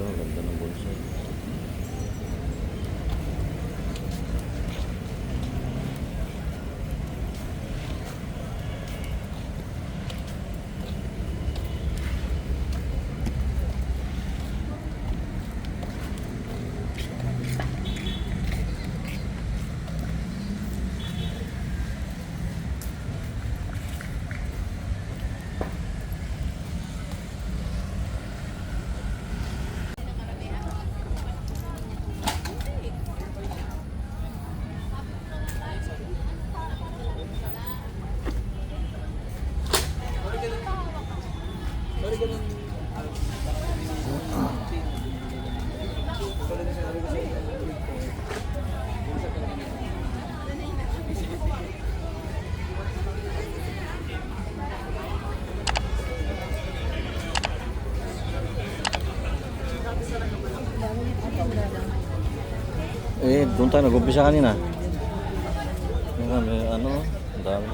ganda ng bonsai. Doon tayo nag-umpisa kanina. May ano, ang dami.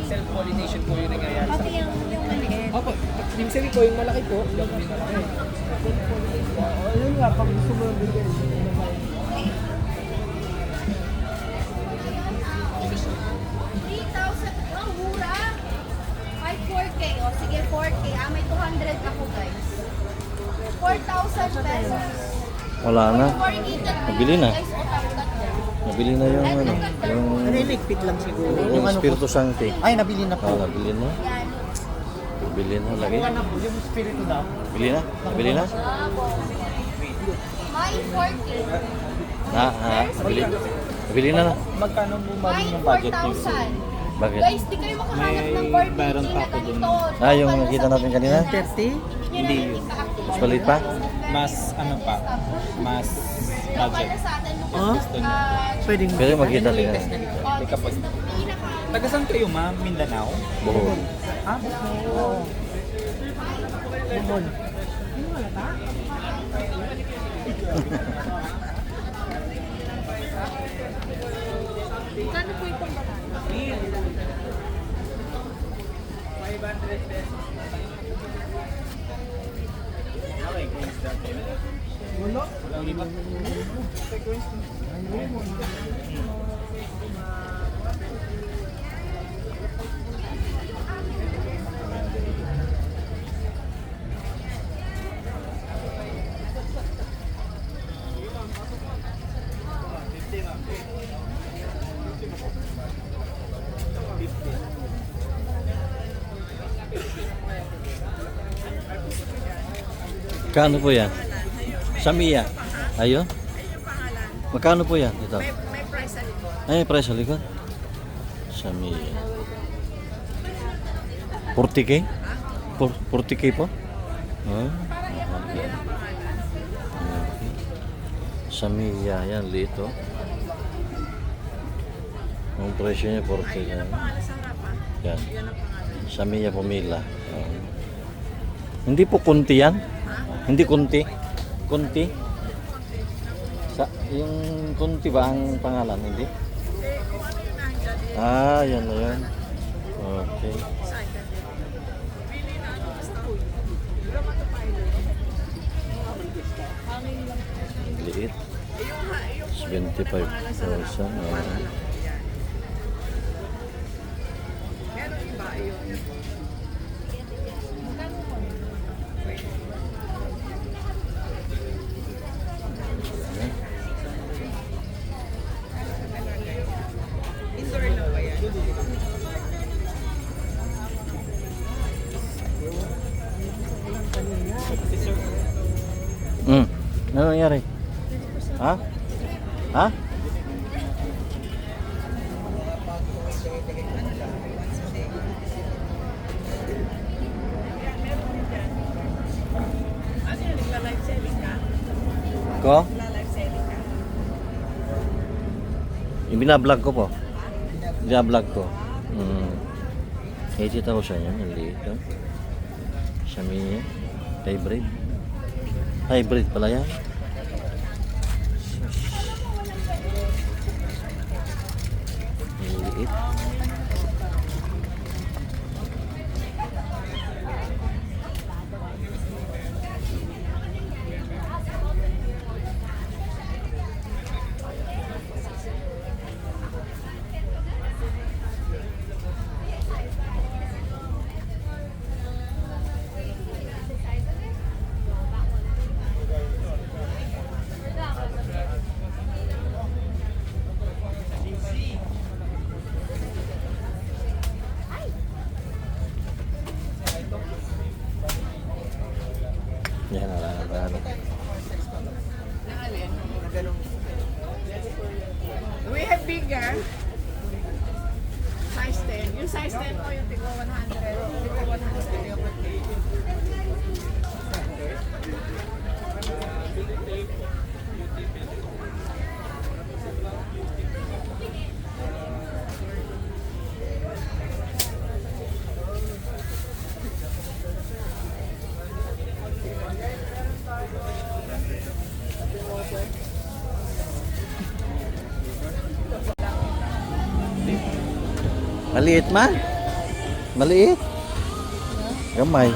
Self-pollination po yung nangyayari sa Pati yung maliit. Opo, minsan po yung malaki po, yung malaki. Ayun nga, pag gusto mo yung bigay. 3,000. Oh, mura. 4K. O, sige, 4K. May 200 ako, guys. 4,000 pesos. Wala na. Corrugated Nabili na. guys, o, tangkat yan. Nabili na yung ano, yung Niligpit lang siguro. yung Espiritu Santi. Ay, nabili na po. Nabili na. Yan. Nabili na lagi. Ano po, yung Espiritu daw. Nabili na? Nabili na? May 4K. Nabili. Nabili na. Magkano po May mali yung budget niyo? 4,000. Bakit? Guys, di kayo makahanap ng May 4K baron pa na ako dun. ganito. Yung nakita natin kanina? 30? Hindi yun. Mas palit pa? Mas ano pa? Mas budget. Pwedeng Pero makita din. Teka po. Taga saan kayo, ma'am? Mindanao? Buhol. Ah, Bohol. Bohol. Kano po itong banana? 500 pesos. Wala? Walang lipat. Kano po yan? Samiya. Ayun. Magkano po yan? Ito. May price sa likod. Ay, price sa likod. Samiya. 40K? 40K po? Huh? Samiya. Yan, lito. Ang presyo niya 40K. Yan. Samiya Pumila. Hindi po kunti yan? Hindi kunti? Kunti? Yung kunti ba ang pangalan? Hindi? Yan na yun. Okay. Liit. 75,000. Ano nangyari? Ha? Ha? Ko? Yung binablog ko po. Binablog ko. 80,000 yan. Ang liit yun. Xiaomi hybrid. Hybrid pala yan. Ang liit. Yan, wala na ba? We have bigger. Size 10. Yung size 10 po yung tigo 100. Tigo 100. Maliit man? Maliit? Gamay.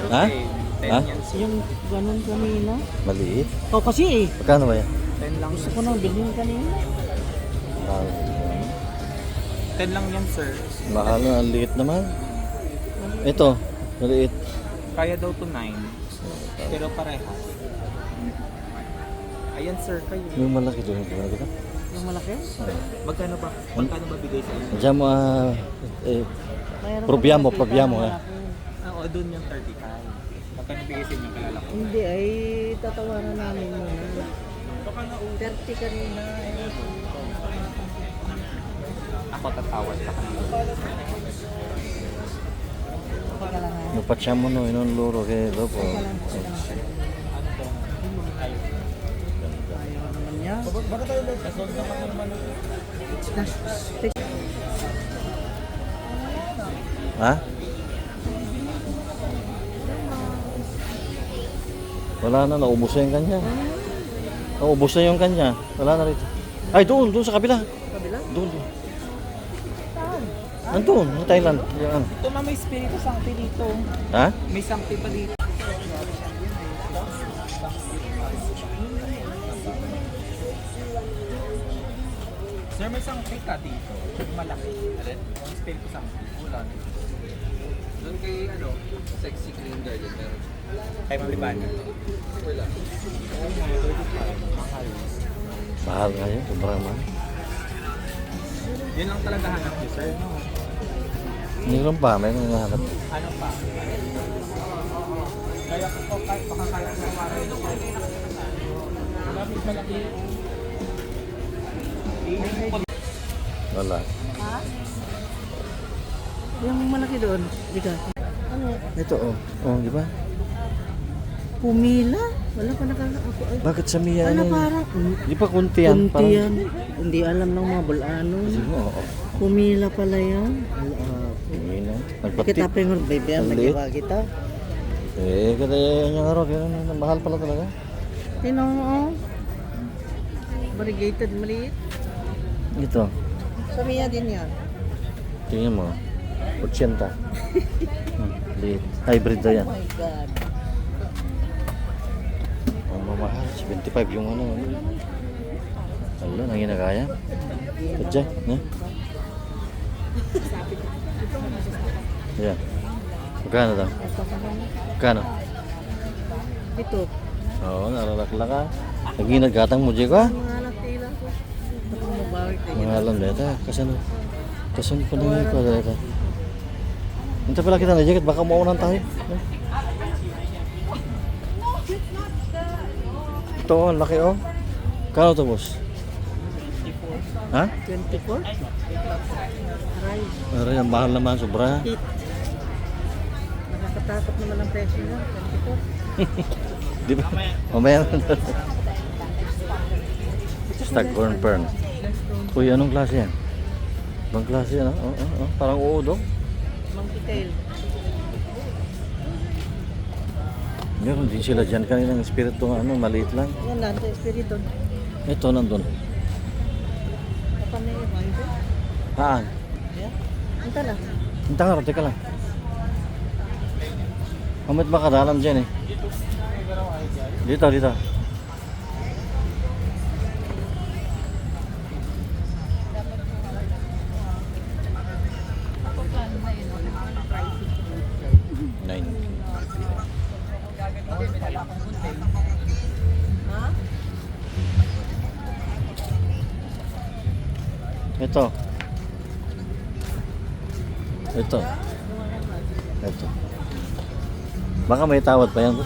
Ha? Ha? Yung ganun kanina. Maliit? Oh, kasi eh. Magkano ba yan? 10 lang. Gusto ko nang bilhin kanina. Mahal. 10 lang yan, sir. Mahal na, ang liit naman. Ito, maliit. Kaya daw to 9. Pero parehas. Ayan, sir, kayo. Yung malaki doon, yung malaki doon. Yung malaki? Magkano ba? Magkano ba bigay sa inyo? Diyan mo, probiamo, probiamo. Oo, doon yung 35. Magkano bigay sa inyo kalala ko? Hindi ay tatawaran namin muna. 30 kanina. Ako tatawad sa kanila. Facciamo noi, non loro che dopo. Ano to? Ay, Ayaw naman niya. kasod naman naman. Ha? Wala na, naubos na yung kanya. Naubos na yung kanya. Wala na rito. Ay, doon sa kabila. Kabila? Doon. Nandun, sa Thailand. Yan. Ito ma, may Espiritu Santo dito. Ha? May Santo pa dito. Sir, may Santo ka dito. Malaki. Yung Espiritu Santo. Wala. Doon kay ano, sexy clean garden meron. Kay Malibana. Wala. Oo nga, 35. Mahal. Mahal nga yun, sobrang mahal. Yun lang talaga hanap niyo, sir. No? Mayroon pa, mayroon nga hanap. Ano pa? Kaya ko po kahit makakaya sa parang malapit malaki. Wala. Yung malaki doon. Diga. Ano? Ito, oh. Oh, di ba? Pumila? Wala pa ako. Ay, Bakit sa Mia? wala Ano? parang. Di pa kunti yan? Kunti yan. Hindi alam ng mga bulanon. Oo. Pumila pala yan. Hindi na. Kita Nagpatip. pa yung baby yan. Ang liit. Nagiwa kita. Kada yung araw, ganun, mahal pala talaga. Tinong mo. Variegated maliit. Ito, Sa Mia din yan. tingnan mo. 80. Liit. Hybrid na yan. Oh my God. Ang mamahal, 75 yung ano. Wala, nang ginagaya. Kadya, ne? Yan. Magkano daw? Magkano? Ito. Oo, nalalakla ka. Naginagatang mo, Diego, ha? Mga anak tila ko. Ito mabawit. Mga alam dito, kasan pa nang ito dito. Minta pala kita na jacket, baka maunan tayo. No, it's not the Ito, ang laki oh. Kano to, boss? Ha? 24? Aray, Aray, ang mahal naman, sobra. hit. Nakakatakot naman ang presyo niya. 24. Di ba? Mamaya na. Staghorn Fern. Uy, anong klase yan? Ibang klase yan, oh. Parang uod, oh. Monkey tail. Meron din sila dyan kaninang espiritu nga, maliit lang. Yan lang, sa espiritu. Ito, nandun. Kapan na yun, ito? Haan? Ito na. Hinta nga, teka lang. Kamit ba kadalam dyan eh? Dito. Nine. Ha? Ito. Baka may tawad pa yan.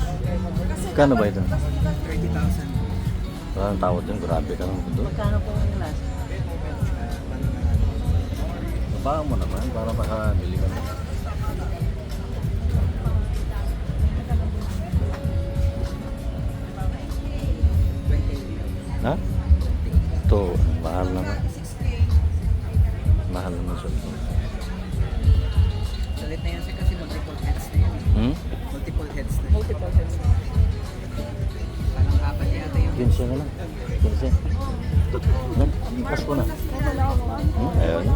Kano ba ito? 30,000. Parang tawad yun. Grabe ka naman doon. Magkano po ang last? Baka mo naman para makabili ka na. Ha? Ito, mahal naman. Mahal naman siya. Salit na yan siya kasi multiple heads na yun. Hmm? Multiple heads na. Multiple heads. Parang apat yata yung 15 na lang. 15. No? Ipas ko na. Ayun.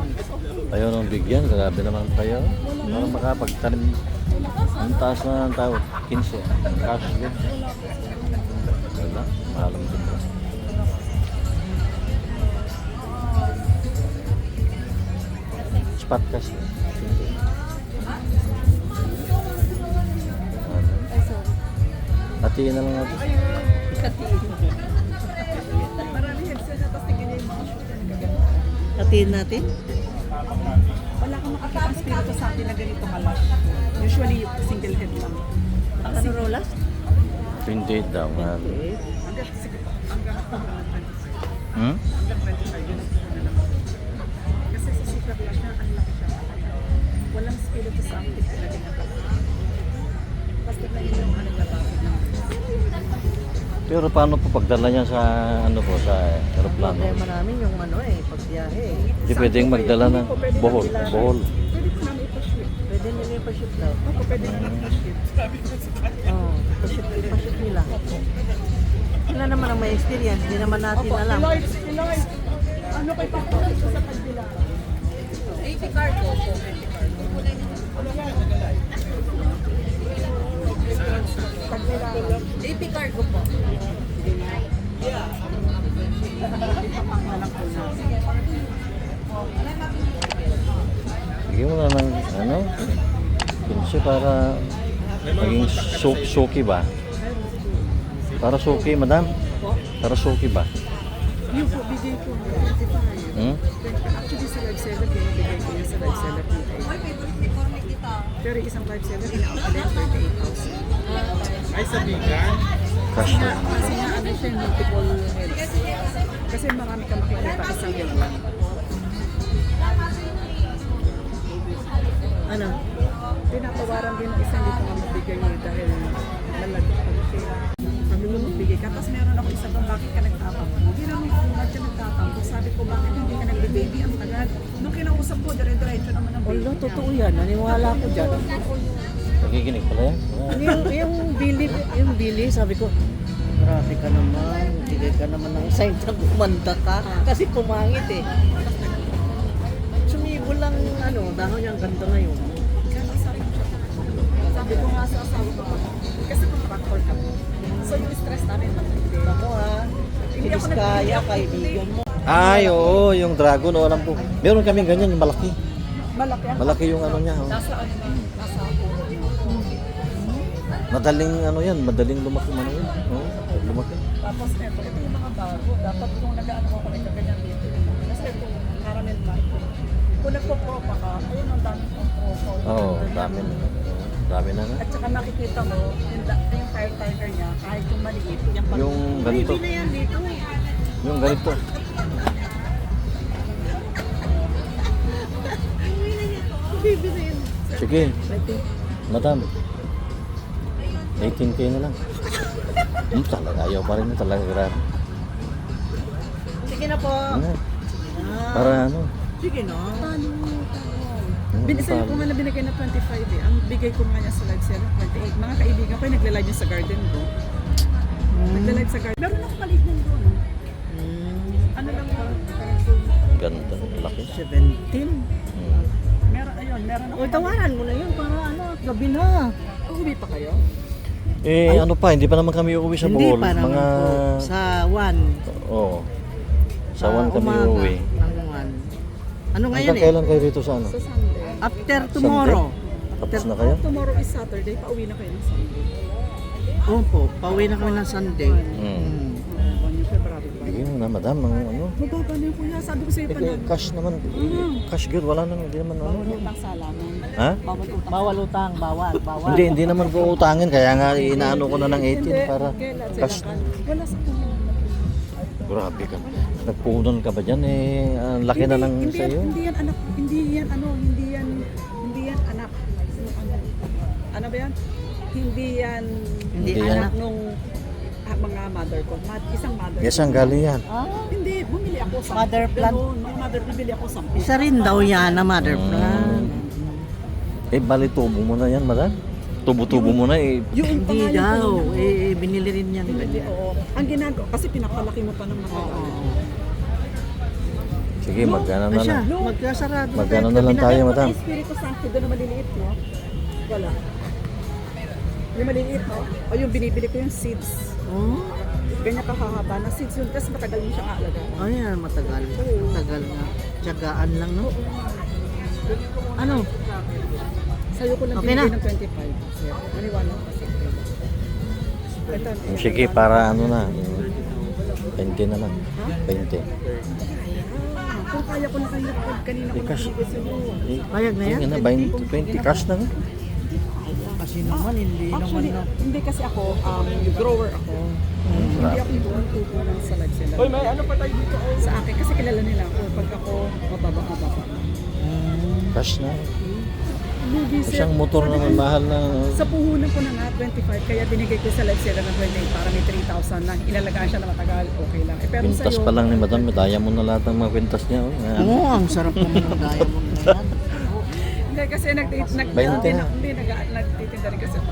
Ayaw nang bigyan. Grabe naman kayo. Para makapagtanim. Ang taas na ng tawad. 15. Cash din. Wala. Mahal naman ito. Spot cash. Hatiin na lang natin. Marami heads na tapos tingin niya yung mga shoot na nagaganda. Hatiin natin? Wala kang makakita ang spirito sa atin na ganito kalash. Usually, single head lang. Ano rolas? 28 daw. Mahal. Hanggang, sige po, hanggang 25. Hmm? Hanggang 25 yun. Kasi sa super lash na, ang laki siya. Walang spirito sa atin talaga na basta na yun yung ano nababig lang. Pero paano po pagdala niya sa ano po sa aeroplano? Problema namin yung ano pagbiyahe eh. Hindi pwedeng magdala ng bohol. Bohol. Pwede ko namin ipashoot. Pwede nila ipashoot daw. Ako pwede namin ipashoot. Oo, ipashoot nila. Sila naman ang may experience, hindi naman natin alam. Piloy! Ano kayo papalit sa pagdila? 80 cargo po. AP cargo po. Bigyan mo na ng ano? 15 para maging suki ba? Para suki, madam? Para suki ba? Yung po, bigay ko 25. Hmm? Actually sa live seller, binibigay ko yun sa live seller kita. Pero isang live seller, ina-outlet 38,000. Ay, sabihan. Cash na. Kasi nga ano siya, multiple heads. Kasi marami kang makikita isang head lang. Ano? Tinatawaran din ng isang dito nga magbigay dahil nalagpag siya. Sabi mo magbigay ka, tapos meron ako isa doon, bakit ka nagtatang? Hindi naman kung bakit ka nagtatang. Sabi ko, bakit hindi ka nag-baby ang tagal? Nung kinausap ko, dire-diretso naman ang baby. Wala, totoo yan. Naniwala ko dyan. Nakikinig pala yan? Yung Billy, sabi ko, grabe ka naman. Bigay ka naman ng sign na gumanda ka. Kasi pumangit eh. Sumibo lang, dahon yung ganda ngayon. Sabi ko nga sa asawa ko, kasi contractor ka po. So yung stress namin, matindi. Ako Bilis kaya, kaibigan mo. Ay, oo, yung dragon, o alam ko. Meron kaming ganyan, yung malaki. Malaki ang Malaki yung ano niya. Oh. nasa ano na, nasa puno niya. Madaling ano yan, madaling lumaki man yan. Oh, lumaki. Tapos ito yung mga bago. Dapat kung nag-ano ako na ganyan dito. Kasi ito, caramel mark. Kung nagpo-pro pa ka, ayun ang dami kong pro. Oo, dami na. Dami na nga. At saka makikita mo, yung tire tiger niya, kahit yung maliit, yung pag... Yung ganito. Bili na yan dito. Yung ganito. Bili na yan. Sige. Madam. 18K na lang. Talaga, ayaw pa rin na talaga. Grabe. Sige na po. Ano? Para ano? Sige na. Sa'yo ko nga na binigay na 25 eh. Ang bigay ko nga niya sa live sale, 28. Mga kaibigan ko, nagla-live niya sa garden ko. Nagla-live sa garden. Meron ako maliit nun doon. Ano lang ba? Ganda. Laki. 17. Meron, ayun, meron ako. O, tawaran mo na yun para ano, gabi na. Uuwi pa kayo? Eh, ano pa, hindi pa naman kami uuwi sa Hindi Bohol. pa naman Mga... po. Sa 1. Oo. Sa 1 kami uuwi. Ng 1. Ano ngayon Hanggang kailan kayo dito sa ano? Sa Sunday. After tomorrow. Tapos na kayo? Tomorrow is Saturday, pauwi na kayo ng Sunday. Opo, pauwi na kami ng Sunday. Hmm. Yung February pa. Bigyan mo na, madam. Ang ano? Mababa na yung kuya, sabi ko sa'yo pa Eh, cash naman. Cash good. Wala naman. Hindi naman ano. Bawal utang sa alaman. Ha? Bawal utang. Bawal utang, bawal. Hindi naman po utangin. Kaya nga inaano ko na ng 18 para cash na. Wala sa puno. Grabe ka. Nagpunan ka ba dyan eh? Ang laki na ng sa'yo. Hindi yan anak, hindi yan anak. Ano ba yan? Hindi yan Hindi anak yan. nung mga mother ko. Isang mother. Yes, ang galing yan. Hindi, bumili ako sa Mother plant. Mga mother, bibili ako sa Isa rin daw yan na mother plant. Eh, bali tubo mo na yan, madam. Tubo-tubo mo na eh. Yung Hindi pangalan daw. ko. Binili rin yan. Hindi, oo. Ang ginagawa, kasi pinapalaki mo pa ng matagal. Sige, magkano na Siya, lang. magkasarado. Magkano na lang tayo, madam. Yung Espiritu Santo doon na maliliit, no? Wala. Yung maliliit, no? O yung binibili ko yung seeds. Oh, Ganyan kahahaba na seeds yun kasi matagal mo siyang aalagaan. oh yan, matagal. Matagal nga. Tiyagaan lang, no? Ano? Sa'yo ko lang Okay na. binigay ng 25. Sir. Maniwala ko kasi. Ito, Sige, para ano na. 20 na lang. 20. kung kaya ko na kanina ko Cash. nabigay sa'yo. Eh, Payag na yan? sige na, 20 cash na nga. Kasi naman, hindi Actually, naman na. hindi kasi ako, grower ako. Hindi ako yung tubo lang sa live sila. Oy, may ano pa tayo dito? Sa akin, kasi kilala nila ako. Pag ako, mababa. Cash na. Lugi sir. Isang motor naman mahal na. Sa puhunan ko na nga, 25. Kaya binigay ko sa live sila ng 28 para may 3,000 lang. Ilalagaan siya na matagal, okay lang. Eh, pero Pintas sa'yo, pa lang ni madam. Daya mo na lahat ng mga pintas niya. Oh. Ayan. Oo, ang sarap naman ng diamond na yan. hindi kasi 20 na. nagtitinda rin kasi ako.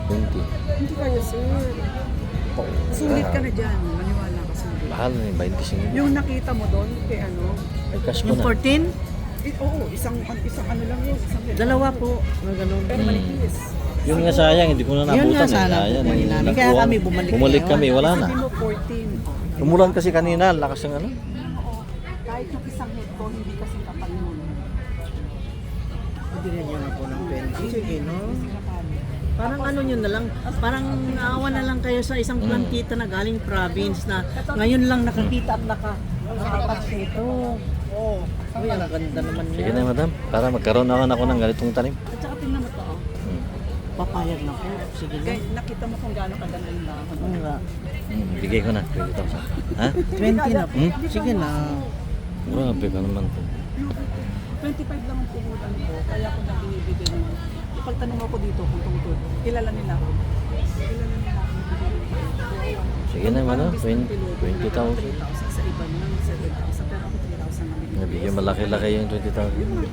20. Hindi kayo sir. Sulit ka na dyan. Maniwala ka sulit. Mahal na yung 25. Yung nakita mo doon, kay ano, Ay, cash ko Yung na. 14, oo, isang ano lang yun. Isang dalawa po. Na ganun. Pero manipis. Yun nga sayang, hindi ko na Yun nga nabutan. sana, Sayang, kukunin namin. nagkuhan. Kaya kami bumalik Bumalik ngayon. kami, wala na. Sabi mo 14. Umulan kasi kanina, lakas ng ano. Kahit yung isang head ko, hindi kasi kapal nun. Binigyan niyo na po ng 20. Sige, no? Parang ano nyo na lang, parang naawa na lang kayo sa isang plantita na galing province na ngayon lang nakakita at nakatouch nito. Oo. Uy, ang ganda naman Sige niya. na madam, para magkaroon ako ng ganitong tanim. At saka tingnan mo to, oh. Papayag na po. Sige na. Kaya nakita mo kung gaano kaganda yung dahon. Oo nga. Bigay ko na, 20,000. Ha? 20 na po. Sige na. Grabe ka naman po. 25 lang ang puhunan ko, kaya ako nabibigay mo. Ipagtanong ako dito kung tungkol. Kilala nila ako. Sige na madam, 20,000. 3,000 sa iba naman, 7,000. Pero ako 3,000 na bigay. Nabigyan malaki-laki yung 20,000.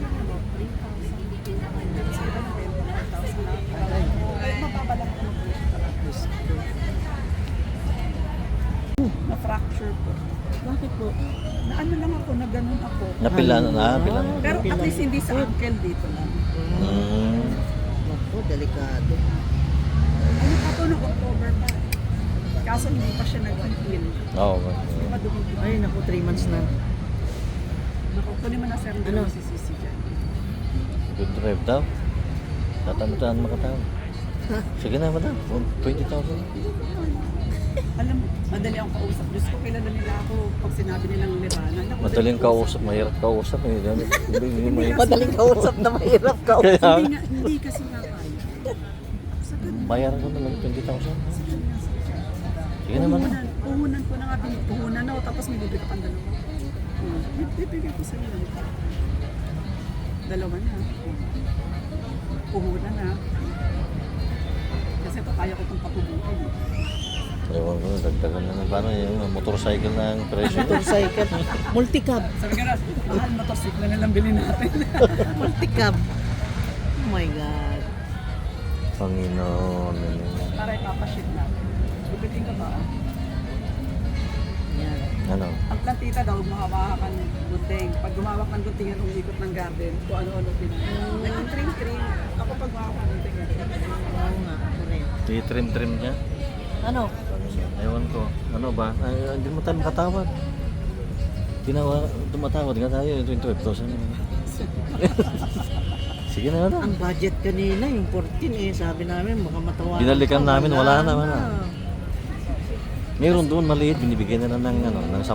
Na-fracture po. Bakit po? Na ano lang ako, na ganun ako. Napila na. Pero at least hindi sa ankle dito lang. Naku, delikado. Ano pa to, ng October pa. Kaso hindi pa siya nag-heal. Oo. Madumi. Ay, naku, 3 months na. Naku, kunin mo na sir, hindi Ano? mo sisisi dyan. Good drive daw. Tatantaan makataon. Sige na, madam. 20,000. Alam mo, madali akong kausap. Diyos ko, kilala nila ako pag sinabi nilang Nirvana. Naku, Madaling kausap, mahirap kausap. Hindi mo Madaling kausap na mahirap kausap. Kaya, Hindi kasi nga kaya. Sa ganun. bayaran ko na lang 20,000. Sige naman. Puhunan ko na nga, puhunan na, tapos may libre ka pang dalawa. Bibigay ko sa'yo lang. Dalawa na. Puhunan na. Kasi ito, kaya ko itong patubuhay. Ewan ko, dagdagan na ng paano yung motorcycle na ang presyo. Motorcycle. Multicab. Sabi ka na, mahal motorsiklo na lang bilhin natin. Multicab. Oh my God. Panginoon. Para ipapaship natin. Bibitin ka ba? Yan. Ano? Ang plantita daw, mahawakan ng gunting. Pag gumawak ng gunting yan, umikot ng garden, kung ano-ano pinag. Nag-trim-trim. Ako pag gumawak ng gunting yan. Oo nga. Ano na yun? Titrim-trim niya. Ano? Ewan ko. Ano ba? Ay, hindi mo tayo makatawad. Tumatawad nga tayo. 25,000. Sige na ano. Ang budget kanina, yung 14 eh. Sabi namin, baka matawa. Binalikan namin, wala na. Meron doon maliit, binibigyan na lang ng 10.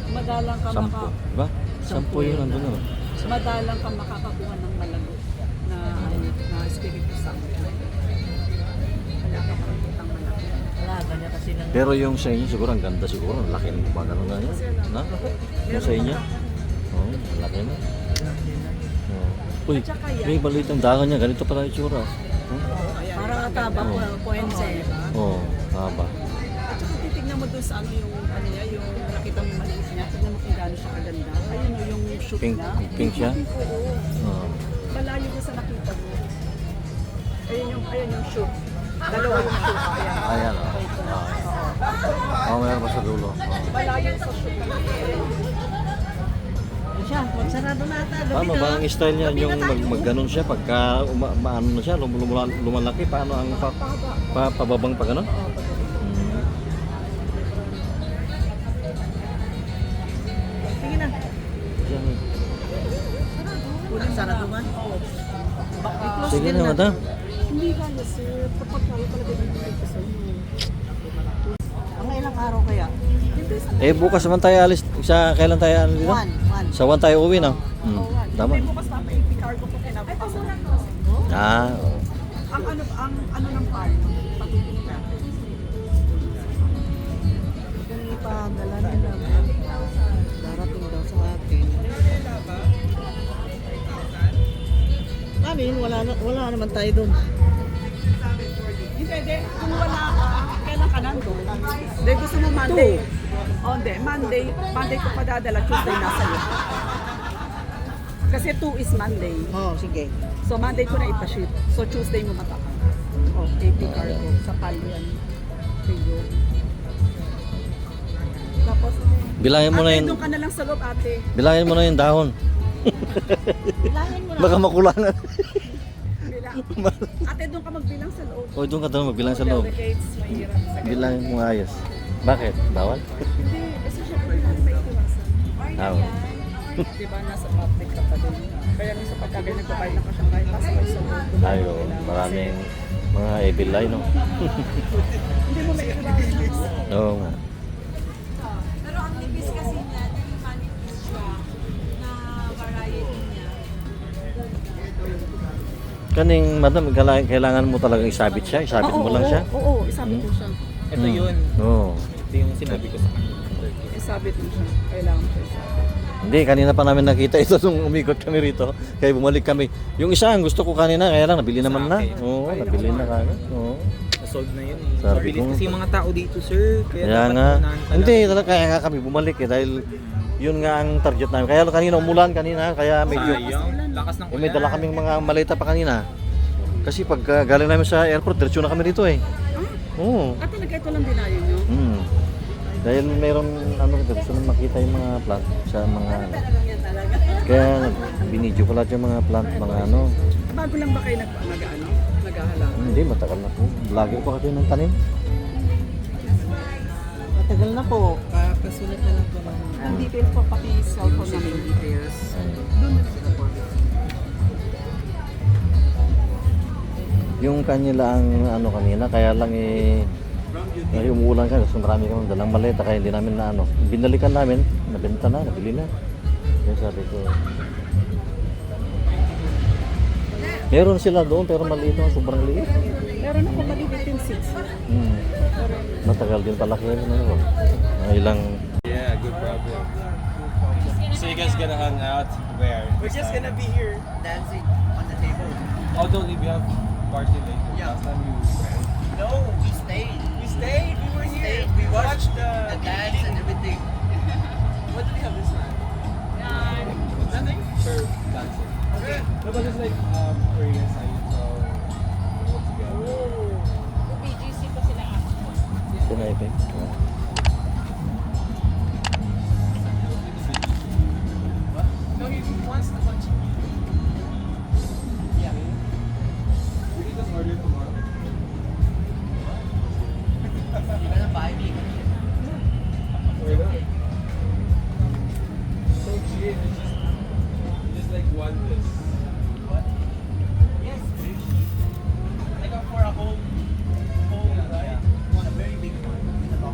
Madalang ka 10. Diba? 10 yun nandun na. madalang ka makakakuha ng malago na Espiritu Santo. Wala ka makikitang malaki. Wala, ganyan kasi lang. Pero yung sa inyo siguro ang ganda siguro. Ang laki ng gumagano na yun. Na? Yung sa inyo? Oo, ang laki na. Oo. Uy, may maliit ang dagan niya. Ganito pala yung tsura. Parang ataba po, puense. Oo, haba. At saka titignan mo doon sa ano yung ano niya, yung nakita mo maliit niya, tignan mo kung gaano siya kaganda. Ayun o yung shoot Pink, niya. pink siya? Oo. Oo. Malayo ko sa nakita mo. Ayun yung shoot. Dalawa yung shoot. Ayan. Ayan. Oo, mayroon pa sa dulo. Oo. Malayo sa shoot. Siya, magsarado na ata. Paano ba ang style niya? Yung magganon siya pagka maano na siya, lumalaki. Paano ang pababang pa ganon? Sige na. Ulang sarado man. Sige na, madam. Hindi kaya sir, kapag kaya talaga bibigay ko sa inyo. Mga ilang araw kaya? Eh, bukas naman tayo alis. Kailan tayo alis dito? One. Sa 1 tayo uwi na. Tama. Hindi bukas papa-APR ko po kinabukasan. Ah, oo. Ang ano ng park, patutunin natin. Hindi pa, dala nila. Darating daw sa atin. Amin, wala naman tayo doon. Hindi, kung wala ka, kailan ka nandun? Hindi, gusto mo Monday. Oh, hindi, Monday ko padadala, Tuesday nasa iyo. Kasi 2 is Monday. Oo, sige. So Monday ko na ipaship. So Tuesday mo mataka. Oh, AP cargo sa Palian. Sige. Tapos, Bilangin mo na ate, yun. doon ka na lang sa loob, ate. Bilangin mo na yung dahon. Bilangin mo na. Baka makulangan. Bilang. Ate, doon ka magbilang sa loob. O, doon ka doon magbilang sa loob. Delegates, mahirap sa ganun. Bilangin mo ayos. Bakit? Bawal? Hindi, kasi syempre hindi may iwasan. Ah, Diba, nasa public ka pa din. Kaya nung sa pagkagay nagpapay na ka siyang kahit pasok sa loob. ayo, maraming mga evil eye, no? Hindi mo may iwasan. Oo nga. Pero ang nipis kasi niya, di manipis siya na variety niya. Kaning, madam, kailangan mo talagang isabit siya? Isabit mo lang siya? Oo, isabit mo siya. Ito yun. Oo. Ito yung sinabi ko sa kanya. Isabit mo siya. Kailangan mo siya isabit. Hindi, kanina pa namin nakita ito nung umikot kami rito. Kaya bumalik kami. Yung isa, ang gusto ko kanina, kaya lang, nabili naman na. Oo, nabili na kagad. Oo. Nasolve na yun eh. Sabi Mabilis ko. kasi yung mga tao dito, sir. Kaya dapat nga. unahan talaga. Hindi, talaga kaya nga kami bumalik eh. Dahil yun nga ang target namin. Kaya kanina umulan kanina, kaya medyo... Sayang. Lakas ng Eh, may dala kaming mga maleta pa kanina. Kasi pag galing namin sa airport, diretso na kami rito eh. Oo. At talaga ito lang dinayo nyo? Dahil mayroon ano rito, gusto nang makita yung mga plant sa mga ano. Kaya binidyo ko lahat yung mga plant, mga ano. Bago lang ba kayo nag-ahala? Hindi, matagal na po. Vlogger po kasi ng tanim. Matagal na po. Kasulat na lang po ng... Ang details po, pati cellphone namin details. Doon na sila po. Yung kanila ang ano kanina, kaya lang umuulan ka, gusto marami kami dalang maleta, kaya hindi namin na ano. Binalikan namin, nabenta na, nabili na. Kaya sabi ko, meron sila doon pero maliit na, sobrang liit. Meron ako maliit yung 6. Matagal din palaki yun. Ano, ilang, Yeah, good problem. So you guys gonna hang out where? We're just gonna be here dancing on the table. Oh, don't leave. You have party later. Yeah. Last time you went. No, we stayed. We stayed. We were here. We watched the dance and everything. What do we have this time? Nothing. For dancing. Okay. No, but it's like Korean side. So what's together? BGC pa sila pinayipin. No, he wants the bunch. Yeah. We can just order tomorrow. You're gonna buy me. Wait up. So cheap. It's just like one this. What? Yes, very cheap. Like for a whole, right? Want a very big one with a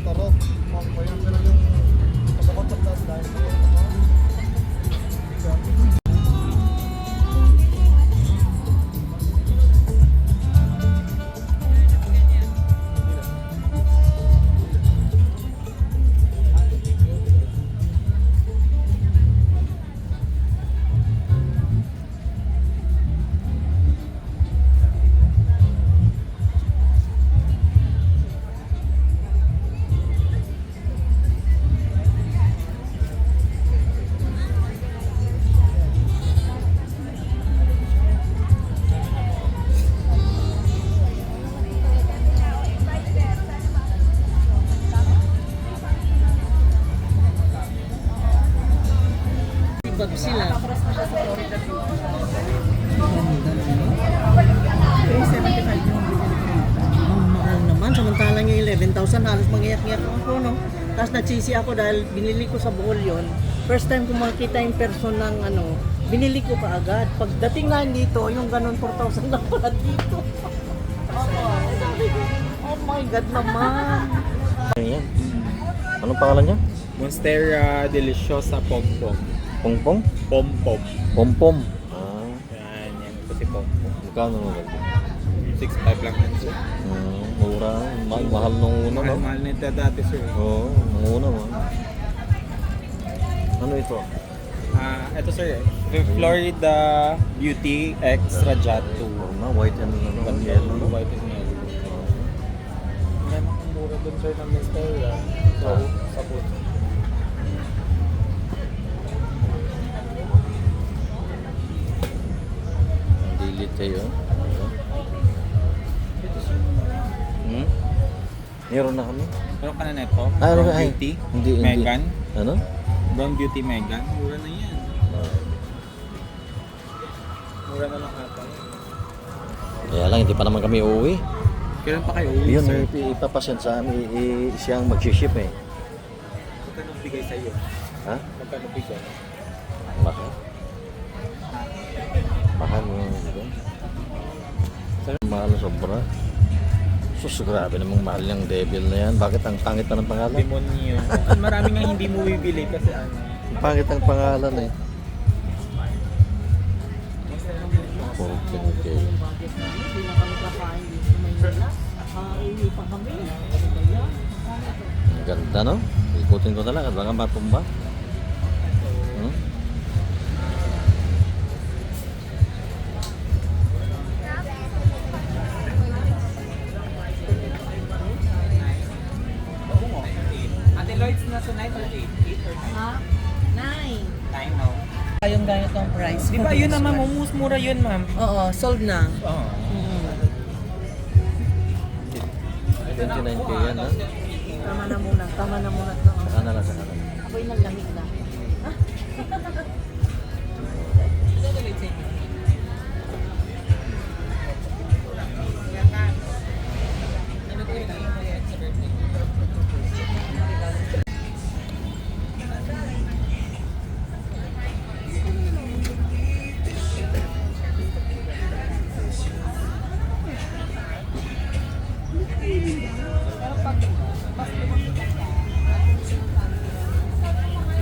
tarot. Mamaya, pero yung pagkakot na dahil Ibab sila. Nakakross na siya sa Florida. $375 yung binili ko. Ang mahal naman. Samantalang yung 11,000, halos mangiyak-ngiyak ako, no? Tapos nagsisi ako dahil binili ko sa Bohol yun. First time ko makita yung person ng ano, binili ko kaagad. Pagdating na dito, yung ganun 4,000 na pala dito. Sabi ko, oh my God naman. Ayan. Anong pangalan niya? Monstera Deliciosa Pompom. Pongpong? Pompom. Pompom. Ah, Yan, yan po si Pompom. magkano naman? 6'5 lang yan sir. Mura. Mahal nung una, no? Mahal na ito dati sir. Oo, nung una mo. Ano ito? Ito sir, Florida Beauty Extra Jet 2. Na white and ano, yellow. No? White and yellow. Meron akong mura dun sir ng Monstera. So, sa puto. Delete kayo. Hmm? Meron na kami. Meron ka na neto? Ah, ano Brown ba? Ay, Beauty? hindi. Megan? Ano? Brown Beauty Megan? Mura na yan. Mura na lang ata. Kaya lang, hindi pa naman kami uuwi. Kailan pa kayo uwi, Yun, sir? ipapasyan sa amin. Siyang mag-ship eh. Magkano bigay sa'yo? Ha? Magkano bigay? Mahal. Mahal mo. Mahal na sobra. Sus, grabe namang mahal yung devil na yan. Bakit ang pangit na ng pangalan? Demonyo. Marami nga hindi mo bibili kasi ano. Ang pangit ang pangalan eh. 14K. Hindi na kami kakain dito sa Maynila. Uuwi pa kami. Ano ba yan? Ang ganda, no? Ikutin ko na lang at baka matumba. Hmm? Ate Lloyd's na sa 9 or 8? 8 or 9? Ha? 9. 9 now. Yung ganitong price. Di ba yun na ma'am? Umus mura yun ma'am. Oo, sold na. Oo. 29K yan, ha? Tama na muna. Tama na muna. Saka na lang, saka na. Ako'y naglamig na.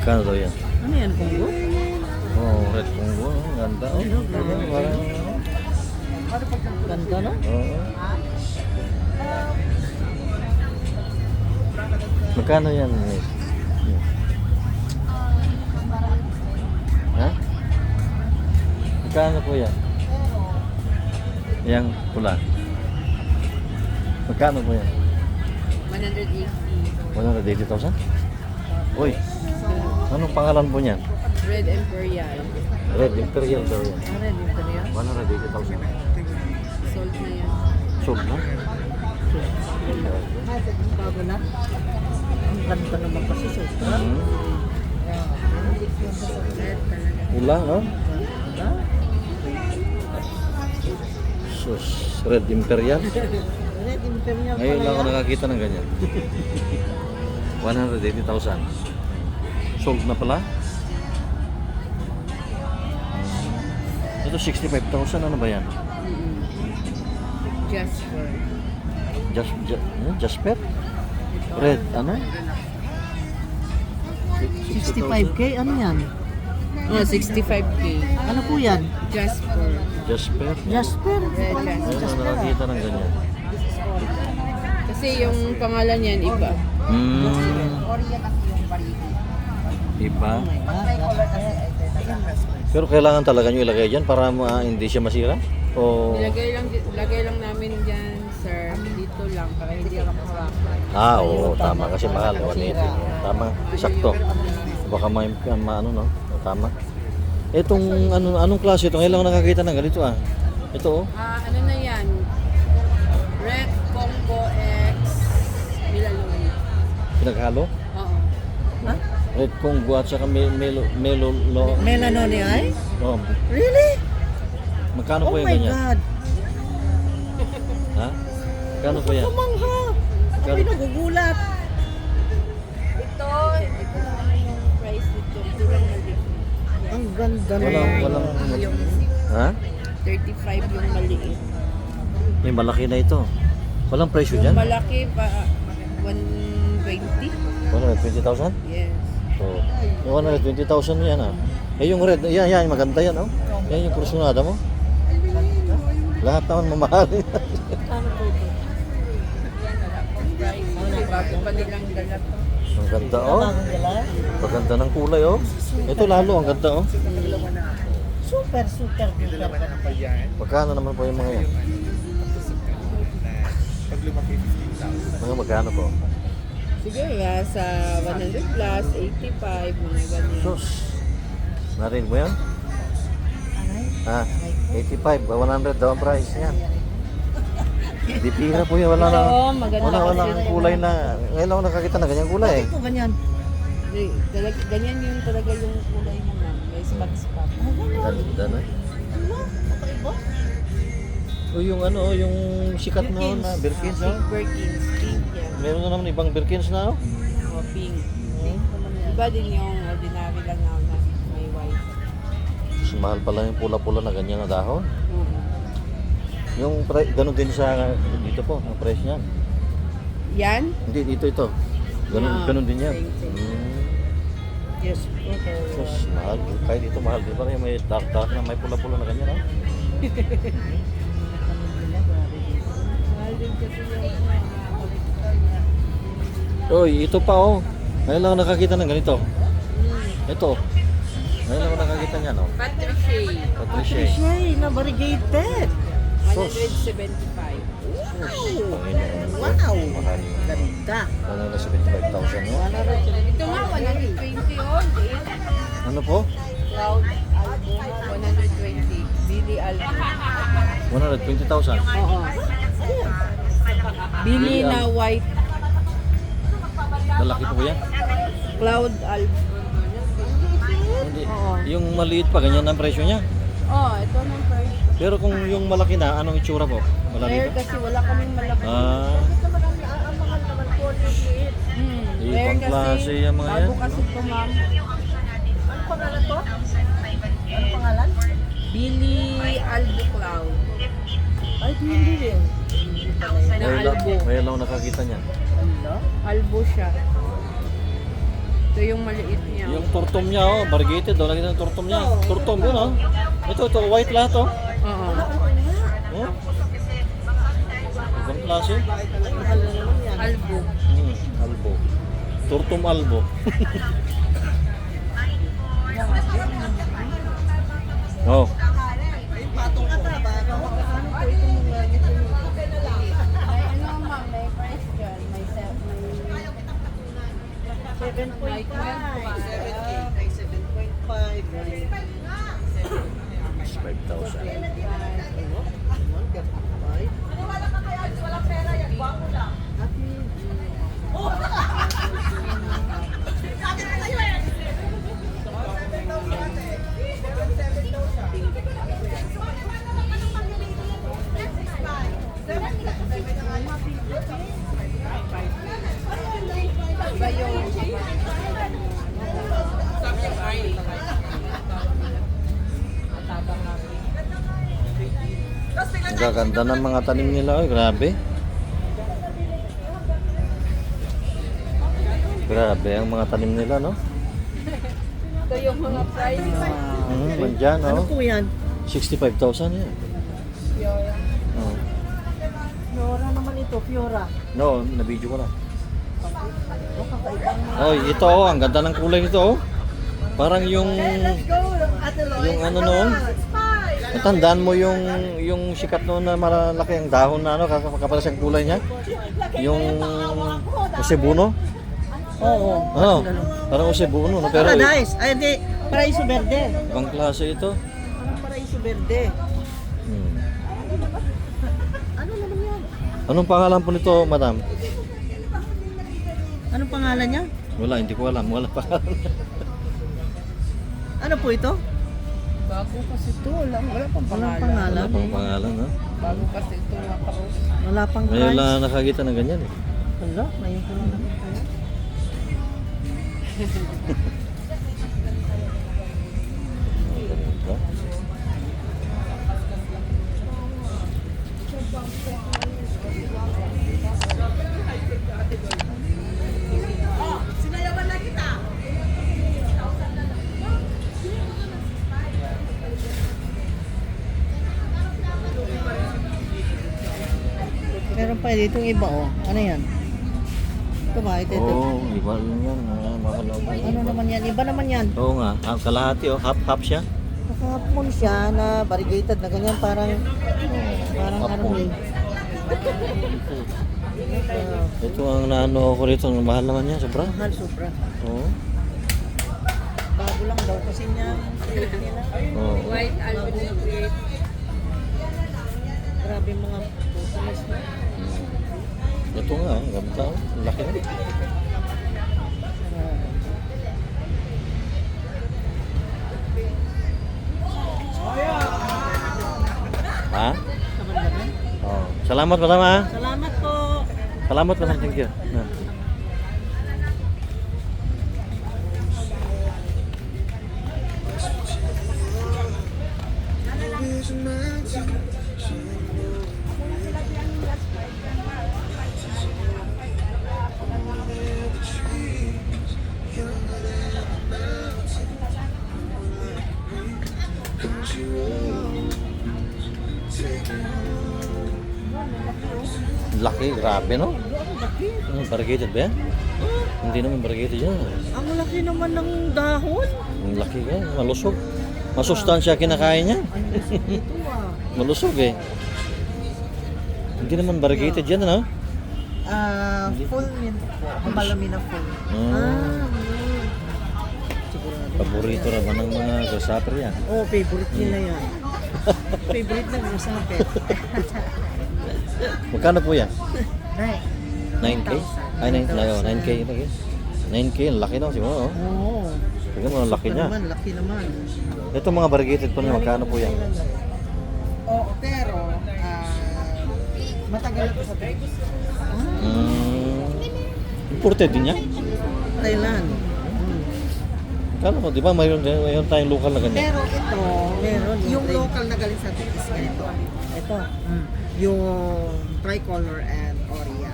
Kano daw yan? Ano yan, Congo? Oh, red Congo. Ang ganda. Oh, parang... Ganda na? Oo. Magkano yan, miss? Ha? Magkano po yan? Yang pula. Magkano po yan? 180. 180,000? Uy, anong pangalan po niyan? Red Imperial. Red Imperial daw yan. Red Imperial? 180,000. Sold na yan. Sold na? Bago na? Ang ganda naman kasi sold na. Red talaga. Pula, no? Ganda. Sus, Red Imperial. Red Imperial Ngayon pala lang ako yan. nakakita ng ganyan. 180,000. Sold na pala? Ito 65,000. Ano ba yan? Jasper. Jasper? Red, ano? 65K? Ano yan? Oh, 65K. Ano po yan? Jasper. Jasper? Jasper? Red Ayun Jasper. ang nakakita ng ganyan. Kasi yung pangalan niyan iba. Iba. Pero kailangan talaga nyo ilagay dyan para hindi siya masira? O... Lagay lang namin diyan, sir. Dito lang para hindi ka makawakan. Oo, tama. Kasi mahal. 180. Tama. Sakto. Baka ano, no? Tama. Itong, anong klase ito? Ngayon lang ako nakakita ng ganito, ah. Ito, oh. Ano na yan? Red Congo X Milaloni. Pinaghalo? Oo. Ha? Red Congo at saka Melo... Melanoni ay? Oh, Really? magkano Oh po yung my ganyan? God. Ha? Magkano po yan? Kamangha. Kami nagugulat. Ito naman yung price nito. Ito lang maliit. Ang ganda na. Walang... Yung Ha? 35 yung maliit. May malaki na ito. Walang presyo Yung dyan? malaki pa 120. 120,000? Yes. So, yung 120,000 yan, ah. Eh, yung red, yan, maganda yan, oh. Yan yung kursunada mo. Lahat naman mamahal. Bago pa nilang dala to. Ang ganda, oh. Maganda ng kulay, oh. Ito lalo, ang ganda, oh. Super, super, super. Magkano naman po yung mga yan? Mga magkano po? Sige, sa 100 plus, 85, mga ganyan. Sus. Narinig mo yan? Ha? 85, 100 daw ang price yan. Di pira po yan, wala lang. Oo, maganda Wala kasi. kulay na. Ngayon lang ako nakakita na ganyang kulay, eh. Ito ganyan. Ganyan yung talaga yung kulay niya, ma'am. May spot-spot. Ganda na. O yung ano, yung sikat noon na Birkins, Pink oh. Birkins, pink yan. Meron na naman ibang Birkins na, oh. O, pink. Iba din yung ordinary lang na may white. Mas mahal pala yung pula-pula na ganyan na dahon. Oo. Yung ganun din sa dito po, ang price niyan. Yan? Hindi, ito. Ganun din yan. Same. Yes, Sus, mahal. Kahit dito mahal. Di ba yung may dark na may pula-pula na ganyan, oh. Mahal din kasi yung Oy, ito pa, oh. Ngayon lang ako nakakita ng ganito. Ito. Ngayon lang ako nakakita niyan, oh. Patricia. Patricia. Shay, na variegated. 175. Wow. Mahal. Ganda. 175,000, no? Ito nga, 120 on. Ano po? Cloud Albo, 120. Billy Albo. 120,000. Oo. Billy na white. Lalaki po yan? Cloud Albo. Hindi. Oo. Yung maliit pa, ganyan ang presyo niya. Ito ng price. Pero kung yung malaki na, anong itsura po? Rare Malaki kasi wala kaming malaki. Ah, ibang klase yung mga yan. Bago kasi ito, ma'am. Ano pangalan to? Ano pangalan? Billy Albo Cloud. Ay, hindi din. Na Albo. Ngayon lang nakakita niya. Albo siya. Ito yung maliit niya. Yung turtom niya, oh, variegated, oh, nakita ng turtom niya. Turtom yun, oh. Ito, white lahat, oh. Oo. Oh. Ibang klase. Albo. Albo. Turtom albo. Oh. May ano ma'am, may price dyan. May 5,000. Iba yung Ang gaganda ng mga tanim nila, oh, grabe. Grabe ang mga tanim nila, no? Ito yung mga price. Mandyan, Ano no? po yan? 65,000 yan. Oh. Fiora naman ito, Fiora. No, na-video ko na. Oh, ito oh, ang ganda ng kulay nito oh. Parang yung ano noon. Natandaan mo yung sikat noon na malaki ang dahon na ano, kapalas ang kulay niya. Yung Cebuno. Oo. Ano? Parang Cebuno, no? Pero Paradise. Ay, hindi. Paraiso Verde. ibang klase ito. Parang Paraiso Verde. Hmm. Ano naman yan? Anong pangalan po nito, madam? Anong pangalan niya? Wala, hindi ko alam. Wala pangalan. Ano po ito? Bago kasi ito. Wala pang Walang pangalan. pangalan. Wala pang pangalan, no? Bago kasi ito mga karos. Wala pang Ngayon price. lang nakakita ng ganyan eh. Wala, may ko na. Ganda. Meron pa dito yung iba oh. Ano yan? Ito ba? Ito. Oo, iba lang yan. Mahal ako. Ano naman yan? Iba naman yan. Oo nga, kalahati oh, half siya. Nakahapon siya na variegated na ganyan parang parang ano Hapon. eh. Ito ang naano ko rito, ang mahal naman yan, sobra. Mahal sobra. Oo. Bago lang daw kasi niya create nila. Oo. White album create. Grabe mga putulis na. Ito nga, ang ganda. Ang laki na. Ha? Oh. Salamat madam ha. Salamat po. Salamat madam, thank you. Ah. Laki, grabe no? Variegated ba yan? Hindi naman variegated yan. Ang laki naman ng dahon. Ang laki yan, malusog. Masustansya kinakain niya. Ito ah. Malusog eh. Hindi naman variegated yan, ano? Full mint po. Mamalami na full. Sigurado. Paborito naman ng mga grasshopper yan. Oh, favorite nila yan. Favorite na ng sapi. Magkano po yan? Nay. 9K? Ay, 9K yun lagi. 9K, ang laki na siguro. Oh. Oo. Tignan mo, ang laki niya. Naman, laki naman. Ito mga variegated po niya, magkano po yan? Oo, pero matagal na to sa Thailand. Imported din niya? Thailand. Kala mo, di ba mayroon tayong local na ganyan? Pero ito, meron yung local na galing sa atin is ganito. Ito. Yung tricolor and Oria.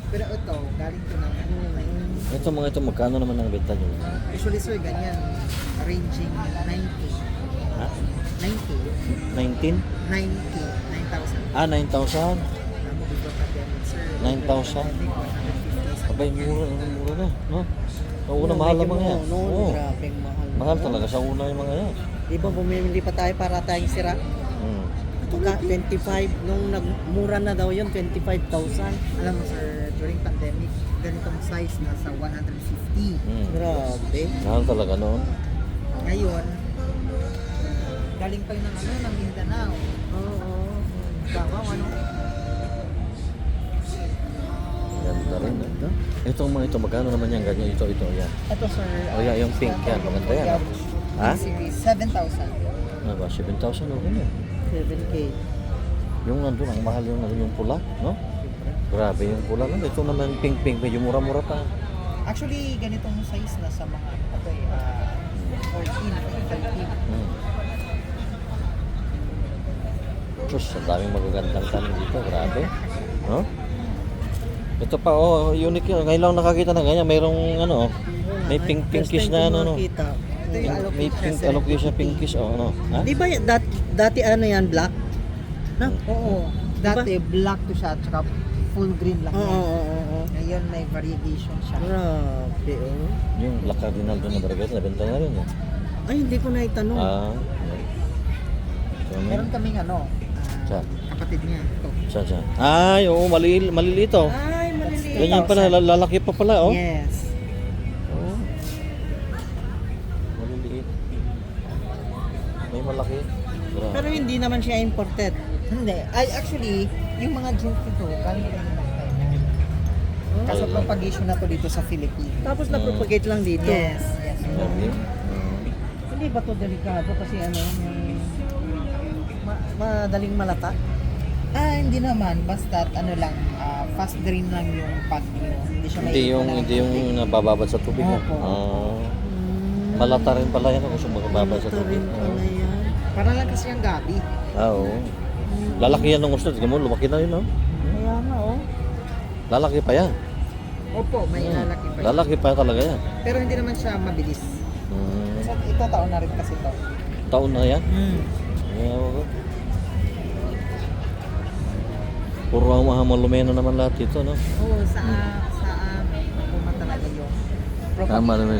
Pero ito, galing to naman. Ito mga ito, magkano naman ang benta nyo? Usually sir, ganyan. Ranging 90. Ha? 90. 19? 90. 9,000. Ah, 9,000? Alam mo, before pandemic sir. 9,000? Abay, mura na, no? Ang una, mahal ang mga yan. Oo. Grabing mahal. Mahal talaga sa una yung mga yan. Di ba bumili pa tayo para tayong sira? Ito ka, 25. Nung nagmura na daw yun, 25,000. Alam mo sir, during pandemic, ganitong size nasa 150. Grabe. Mahal talaga noon. Ngayon, galing pa yun ng Mindanao. Oo. Bawaw, ano? Ganda rin. Itong mga ito, magkano naman yan? Ganyan, ito, yan. Ito sir, Oh, yeah, yung pink yan. Maganda yan. Ha? series 7,000. Ano ba? 7,000 okay na. 7K. Yung nandun, ang mahal yung pula, no? Grabe yung pula. No? Ito naman pink, medyo mura-mura pa. Actually, ganitong size na sa mga, ito eh, 14, 15. Diyos, ang daming magagandang tanim dito. Grabe. No? Ito pa, oh, unique yun. Ngayon lang nakakita na ganyan. Mayroong ano, oh. May pinkish na ano, no. Ito yung May pink alocasia pinkish, oh, ano. Ha? Di ba dati ano yan, black? No? Oo. Dati black to siya, tsaka full green lang yan. Oo. Ngayon may variegation siya. Grabe, oh. Yung Black Cardinal doon na barangay, nabenta na rin, eh. Ay, hindi ko na itanong. Ah. So, Meron kaming ano, Sa? kapatid niya. Ito. Sa. Ay, oo, maliliit, oh. Ay, maliliit. Ganyan pala, lalaki pa pala, oh. Yes. Oo. Maliliit. May malaki. Grabe. Pero hindi naman siya imported. Hindi. Ay, actually, yung mga drink ito, galing tayo ng China. Kaso Ayun. propagation na to dito sa Philippines. Tapos na-propagate lang dito. Yes. Grabe. Hindi ba to delikado kasi ano, yung madaling malata? Hindi naman. Basta ano lang, fast drain lang yung pack nyo. Hindi siya Hindi yung nabababad sa tubig. No? Opo. Malata rin pala yan kung sumababad sa Ito tubig. rin pala yan. Para lang kasi yung gabi. Oo. Lalaki yan ng gusto. Tignan mo, lumaki na yun, no? Kaya nga, oh. Lalaki pa yan. Opo, may lalaki pa. Lalaki pa talaga yan. Pero hindi naman siya mabilis. So, ito taon na rin kasi to. Taon na yan. Ewan ko. Puro ang mga malumeno naman lahat dito, no? Oo, sa kuma talaga yung Malumeno,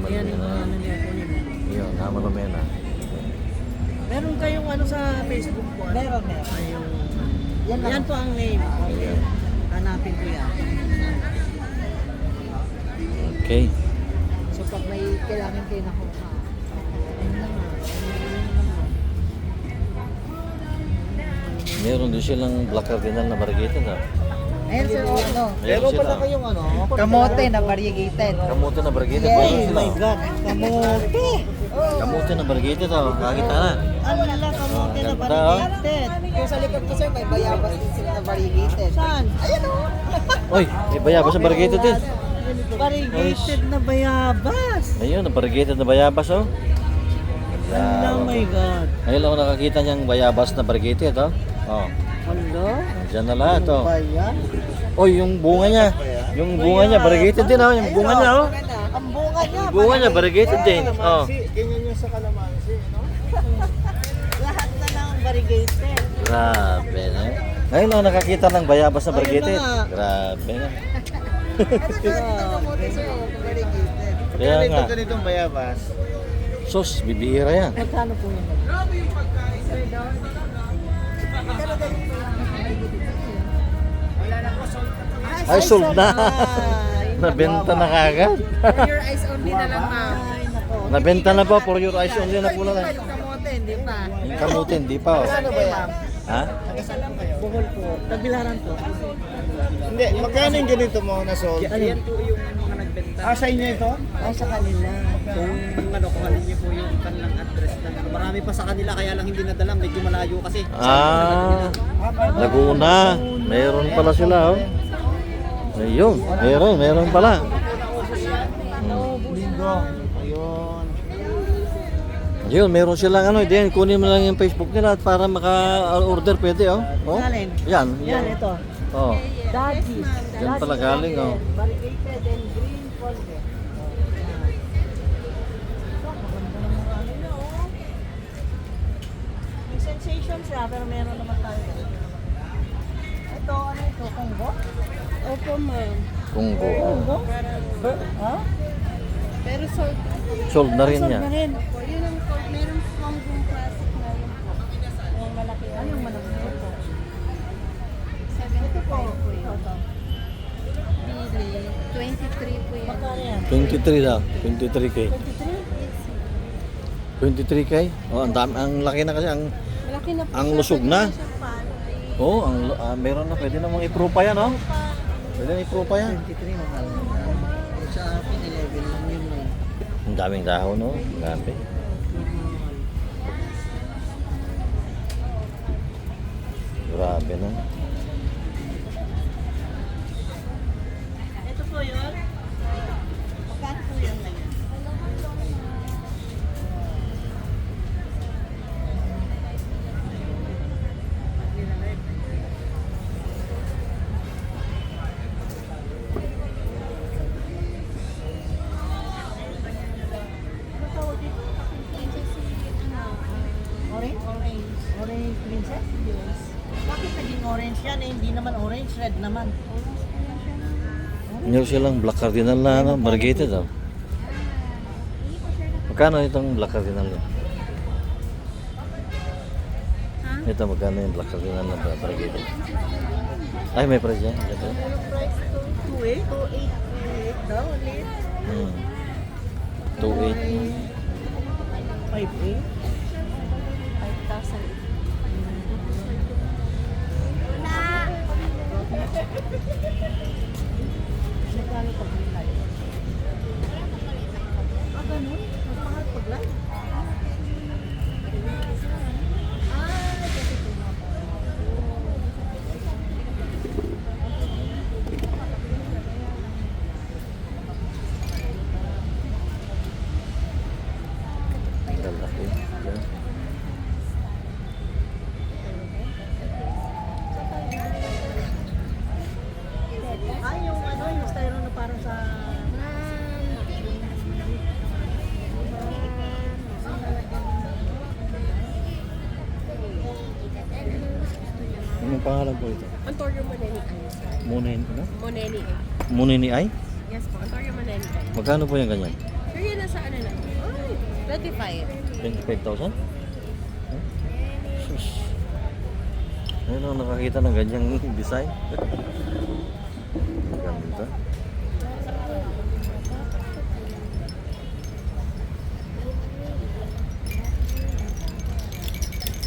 Yan yung ano niya po niya. Yun, malumeno. Meron kayong ano sa Facebook po? Ano? Meron. Ay, yung... Yan lang. Yan po ang name. Okay. Hanapin ko yan. Okay. So, pag may kailangan kayo na kuha. Meron din silang Black Cardinal na variegated, ha? Ayan sir, ano. Meron sila. kayong ano? Kamote na variegated. Kamote na variegated. Yes. Meron Oh sila. my God. Kamote. Kamote na variegated, oh. Kakita na. Ala, kamote na Ganda, oh. variegated. Yung sa likod ko sir, may bayabas din sila na variegated. Saan? Oy, may bayabas na variegated din. Variegated na bayabas. Ayun, ang variegated na bayabas, oh. Oh my God. Ngayon lang ako nakakita niyang bayabas na variegated, oh. Oh. Hello? Diyan na lahat, oh. Ba yan? Oy, yung bunga niya. Yung bunga niya, variegated din, oh. Yung bunga niya, oh. Ang bunga niya. Yung bunga niya, variegated din. Oh. Ganyan yung sa kalamansi, no? Lahat na lang variegated. Grabe, no? Ngayon lang ako nakakita ng bayabas na Ayun variegated. na nga. Grabe, no? Kamote sir, variegated. Kaya nga. ganitong bayabas? Sus, bibihira yan. Magkano po yun? Ay, sold na. Ay, Nabenta na kagad. Your eyes only na lang, ma'am. Ay, nako. Nabenta na po for your eyes only na po lang. Yung kamote, hindi pa. Yung kamutin, di pa, oh. Ano ba yan? Ha? Buhol po. Tagbilaran po. Hindi, magkano yung ganito mo na sold? Alin? Sa inyo ito? Ay, sa kanila. Kung ano, kung alin niyo po yung kanilang address na ano. Marami pa sa kanila, kaya lang hindi nadala, medyo malayo kasi. Ah, Laguna. Meron pala sila, oh. Ayun, meron pala. Linggo. Ayun. Ayun, meron silang ano, din kunin mo lang yung Facebook nila at para maka-order pwede, oh. Oh. Alin? Yan. Yan, ito. Oh. Daddies. Yan pala galing, oh. Variegated and green polve. May sensation siya, pero meron naman tayo. Ito, ano ito? Congo? Opo, ma'am. Kunggo. Congo? Ha? Pero sold Sold na rin Sold yan. na rin. po. Yun ang meron pang classic na yun po. Yung malaki. Ano yung malaki? Ito. 75 po yun. Ito. Bili. 23 po yun. Magkano yan? 23 daw. 23K. 23? 23K? Oh, ang dami, ang laki na kasi Malaki na po. ang siya. lusog na. Pwede siyang pan. Oh, meron na pwede namang i-pro pa yan, oh. Pwede na i-pro pa yan. 23 mahal. Sa akin, 11 lang yun. Ang daming dahon, no? Grabe. Grabe na. Ito po yun. Magkano po yan na yan? orange yan eh, hindi naman orange, red naman. Meron silang Black Cardinal na ano, variegated daw. Magkano itong Black Cardinal yun? Ito, magkano yung Black Cardinal na variegated? Ay, may price yan. Ito. 2.8? 2.8 daw ulit. 2.8. 5.8? 5,000. Magkano pag bilay? Ganun? Magmahal pag lang? Lalaki. Yan. Yung ano, yung styro na parang sa... Anong pangalan po ito? Antonio Maneni Ay. Munin, ano? Moneni Ay. Munini ay? Yes po, Antonio Maneni Ay. Magkano po yung ganyan? Sir, yun nasa ano na? 25. 25,000? Sus. Ayun ako nakakita ng ganyang design. Ganda.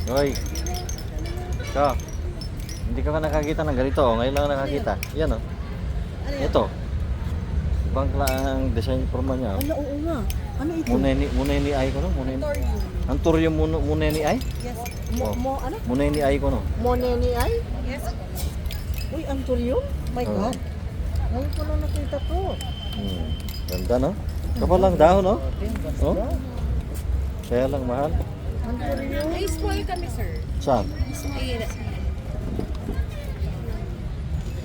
Hoy. Ka. Hindi ka pa nakakita ng ganito. Oh. Ngayon lang nakakita. Yan oh. Ito. Ibang ang design forma niya. Oh. Ano, oo nga. Ano ito? Muneni ay ko no? Muneni. Antorium muneni ay? Yes. Oh. Ano? Muneni ay ko no? Moneni ay? Yes. Uy, Anturium? My Oo. God. Ngayon ko lang nakita to. Ganda no? Kapal lang dahon no? Oh? Kaya lang mahal. Anturium? Ay, spoil kami, sir. Saan?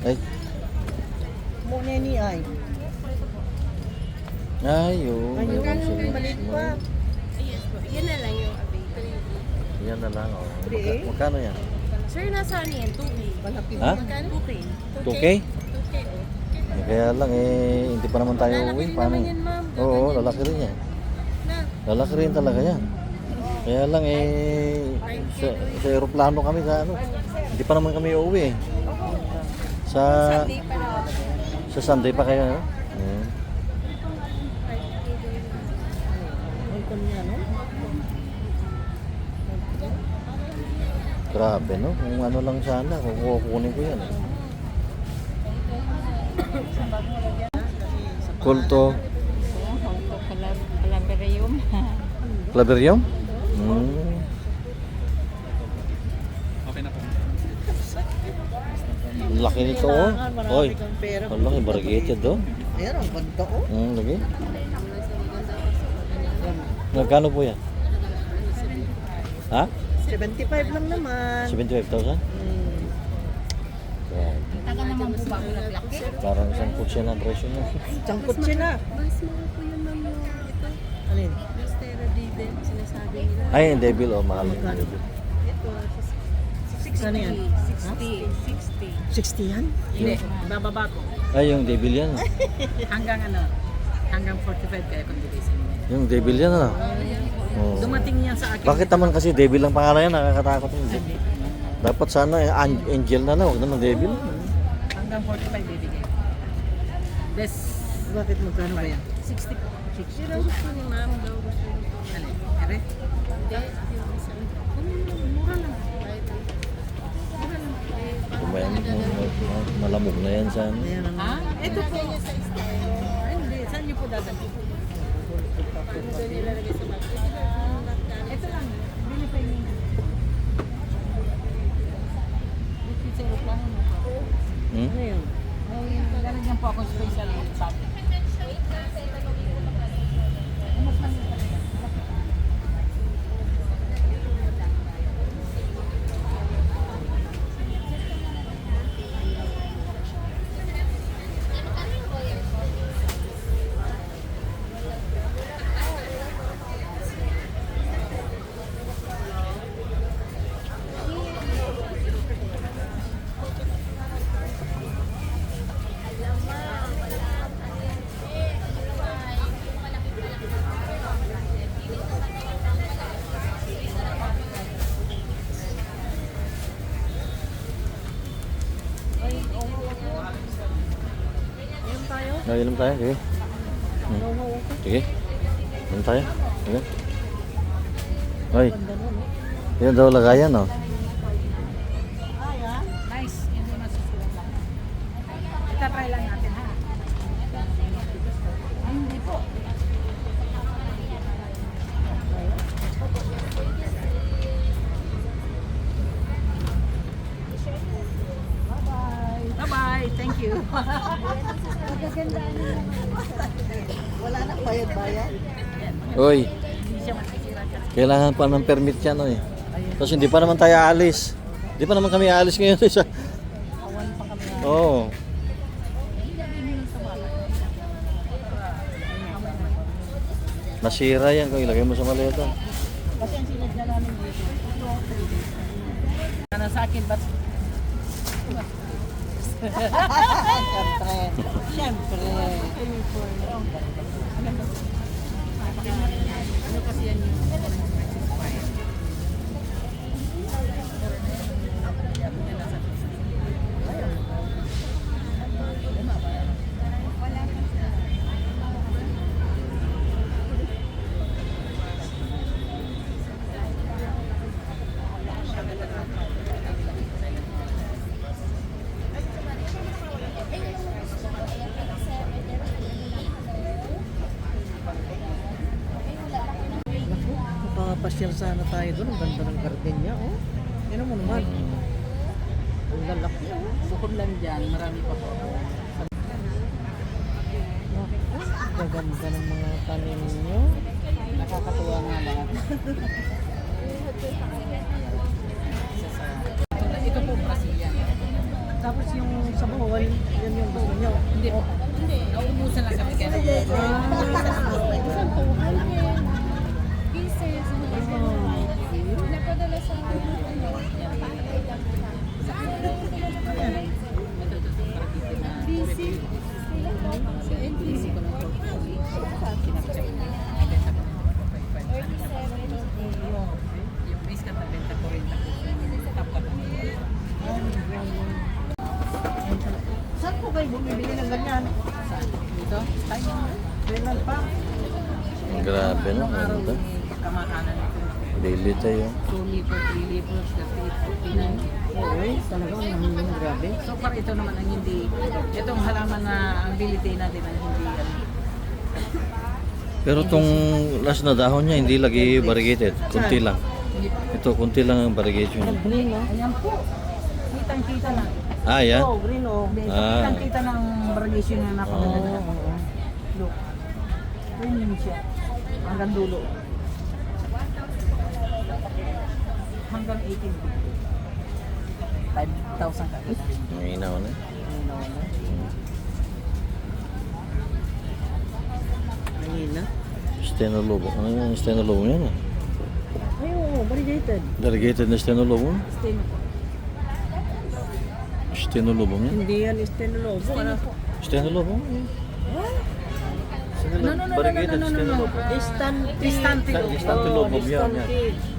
Ay. Moneni ay. Ayun. Ayun, Sige. maliit pa. Yes po. Yan na lang yung available. Yan na lang. Oh. 3A? Magkano yan? Sir, nasa ano yan? 2K. Malaki. Ha? Magkano? 2K. 2K? 2K. Kaya lang hindi pa naman tayo Lalaki uwi. rin Paano? naman yan, ma'am. Oo, lalaki rin yan. Na. Lalaki rin talaga yan. Kaya lang sa aeroplano kami sa ano. Hindi pa naman kami uuwi eh. Sa Sunday pa lang. sa Sunday pa kayo, no? Ayan. Welcome niya, no? Grabe, no? Kung ano lang sana, kung kukunin ko yan. Kulto. Calabarium. Claverium? Laki nito, oh. Oy, kang pera. ang laki, variegated, oh. Ayan, ang ganda, oh. Lagi. Magkano po yan? Ha? 75 lang naman. 75,000? Grabe. Taga naman po ba ako naglaki? Parang isang kutsi na presyo niya. Sangkot sila. Mas mahal po yun, ma'am, yung ito. Alin? Stera Diden, sinasabi nila. Ay, yung devil, oh. Mahal yung devil. Ito, Ano yan? 60. 60 yan? Hindi, bababa ko. Ay, yung devil yan. ah. Hanggang ano, hanggang 45 kaya kung bilisin mo. Yung devil yan, ano? Oh. Dumating niya sa akin. Bakit naman kasi devil lang pangalan yan? Nakakatakot yung devil. Dapat sana angel na lang, huwag naman devil. Hanggang 45 bibigay. Des, Bakit magkano ba yan? 60 po. 60 daw gusto ni ma'am daw gusto ni. Alin? Ere? Hindi. Yung isa. Mura lang. Bayad lang. Mura lang. Kumayan, malamog na yan sa ano. Ayan ang... Ha? Ito po. Ay, hindi. Saan niyo po dadalhin? Ito nilalagay sa bag. Ito lang. Bili pa yun. Pizza aeroplano mo po. Hmm? Ano yun? Lalagyan po ako special sa akin. Inom tayo, sige. Sige. Inom tayo. Sige. Ay. Yan daw lagayan, no? Nice. Hindi masisira lang. Itatry lang natin, ha? Hindi po. Bye-bye. Thank you. Magagandaan na naman. Wala nang bayad-bayad. Uy, Hindi siya masisira kasi. kailangan pa ng permit yan, no, eh. Tapos hindi pa naman tayo aalis. Hindi pa naman kami aalis ngayon. Isa. Awan pa kami. Oo. Nasira yan kung ilagay mo sa maleta. Kasi ang sinadya namin dito, ito, 3 days. Ano sa akin, but... Siyempre. Ano kasi yan yung... Papasyal sana tayo doon. Ang ganda ng garden niya, oh. Yan mo naman. Ang lalaki, oh. Bukod lang dyan, marami pa po. Ang ganda ng mga tanim niyo. Nakakatuwa nga lahat. Ito po Brazilian. Tapos yung sa bawal, yan yung gusto niyo. Hindi po. Hindi. Naubusan lang kami kaya. Isang 200 pieces. Napadala sa busy. Busy ko ng portfolio. Kinapcheck na. Yung base ka benta ko rin. Tapos Saan po kayo bumibili ng ganyan? dito, tayo. Kailan pa? Grabe, no? Anong araw Ganda. ni kamakanan nito? Daily tayo. 2 libo, 3 libo, 38, 49. Oo, talagang namin grabe. So far ito naman ang hindi, itong halaman na ang ability natin ang hindi ano. Pero tong last na dahon niya, hindi lagi variegated. Kunti lang. Hindi pa. Ito, kunti lang ang variegation niya. Green, no? Ayan po. Kitang-kita lang. Ah, yan? Oh, green, oh. Ah. Kitang-kita ng variegation na napakaganda. Oo. Look. Premium siya. Hanggang dulo. Hanggang 18. 5,000 ka. Mahinaw na. Mahina. Stenolobo. Ano yung stenolobo yan? Ay, oo, variegated. Variegated na stenolobo? Stay na po. Stenolobo yan? Hindi yan istenolobo. Ano? Stenolobo? No. Variegated stenolobo. Istante Istante lobo yan. Yan.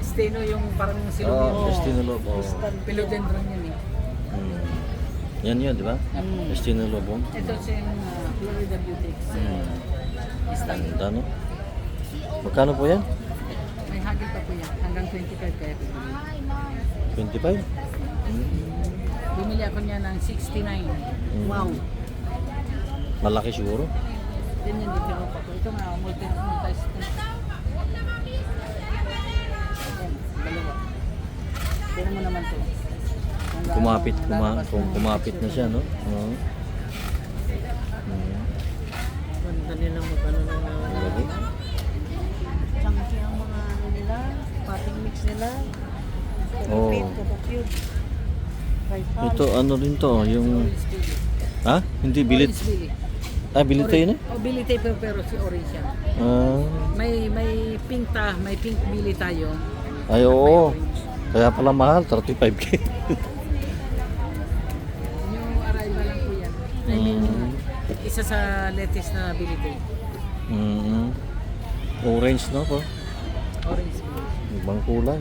Steno yung parang Oo, silubin. stenolobo. Philodendron yun eh. Yan yun, di ba? Stenolobo. Ito siya yung Florida Beauty. Ganda, no? Magkano po yan? May hagil pa po yan. Hanggang 25 kaya po. 25? Bumili ako niya ng 69. Wow. Malaki siguro. Yan yung different pa po. Ito nga, multi-stent. Yan, dalawa. Tignan mo naman to. Kumapit na siya, no? Oo. Ganda nila magano ng Lagi. chunky ang mga ano nila, potting mix nila. Oo. Coco cube. Ito, ano rin to, yung... Ha? Hindi, bilit. Orange Billy. Ah, bilit tayo na? Oh, Billy tayo pero si orange yan. Ah, May pink may pink Billy tayo. ay, oo. Kaya pala mahal, 35K. Yung arrival lang po yan. I mean, isa sa latest na Billy tayo. Orange, no? Po? Orange Billy. Ibang kulay.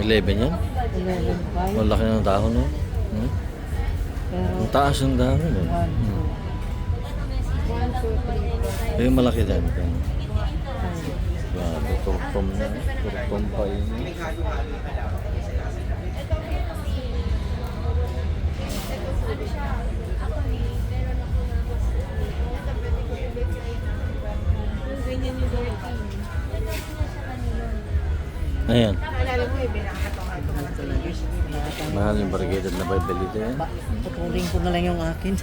11 yan. 11.5. Malaki ng dahon, no? Hmm? Pero Ang taas ng dahon, no? 1, 2. Yung malaki din. Grabe, turtom na. Turtom pa yun. Ayan. Mahal yung variegated na Barbarita yan. Putulin ko na lang yung akin.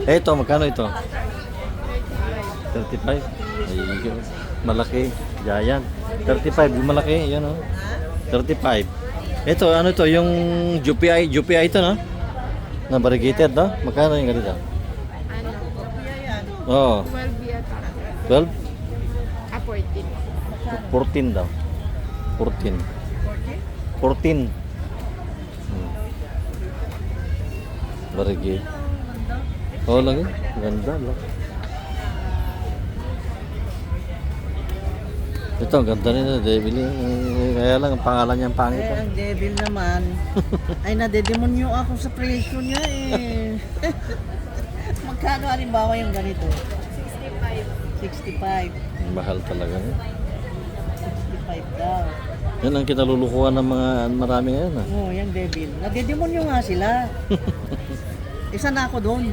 Eh, ito, magkano ito? 35. Ay, malaki. Giant. 35, yung malaki. Yan, oh. 35. Ito, ano ito? Yung GPI ito, no? Na variegated, no? Magkano yung ganito? Oo. 12 yata. 12? 14. 14 daw. 14. 14. Variegated. Oo, lagi. Ganda, lang. Ito, ang ganda nila, Devil. Kaya lang, ang pangalan niya ang pangit. Eh, ang devil naman. Ay, nadedemonyo ako sa presyo niya eh. Magkano halimbawa yung ganito? 65. Mahal talaga. 65 daw. Yan ang kinalulukuhan ng mga marami ngayon. Ah. Oh, yung devil. Nadedemonyo nga sila. Isa na ako doon.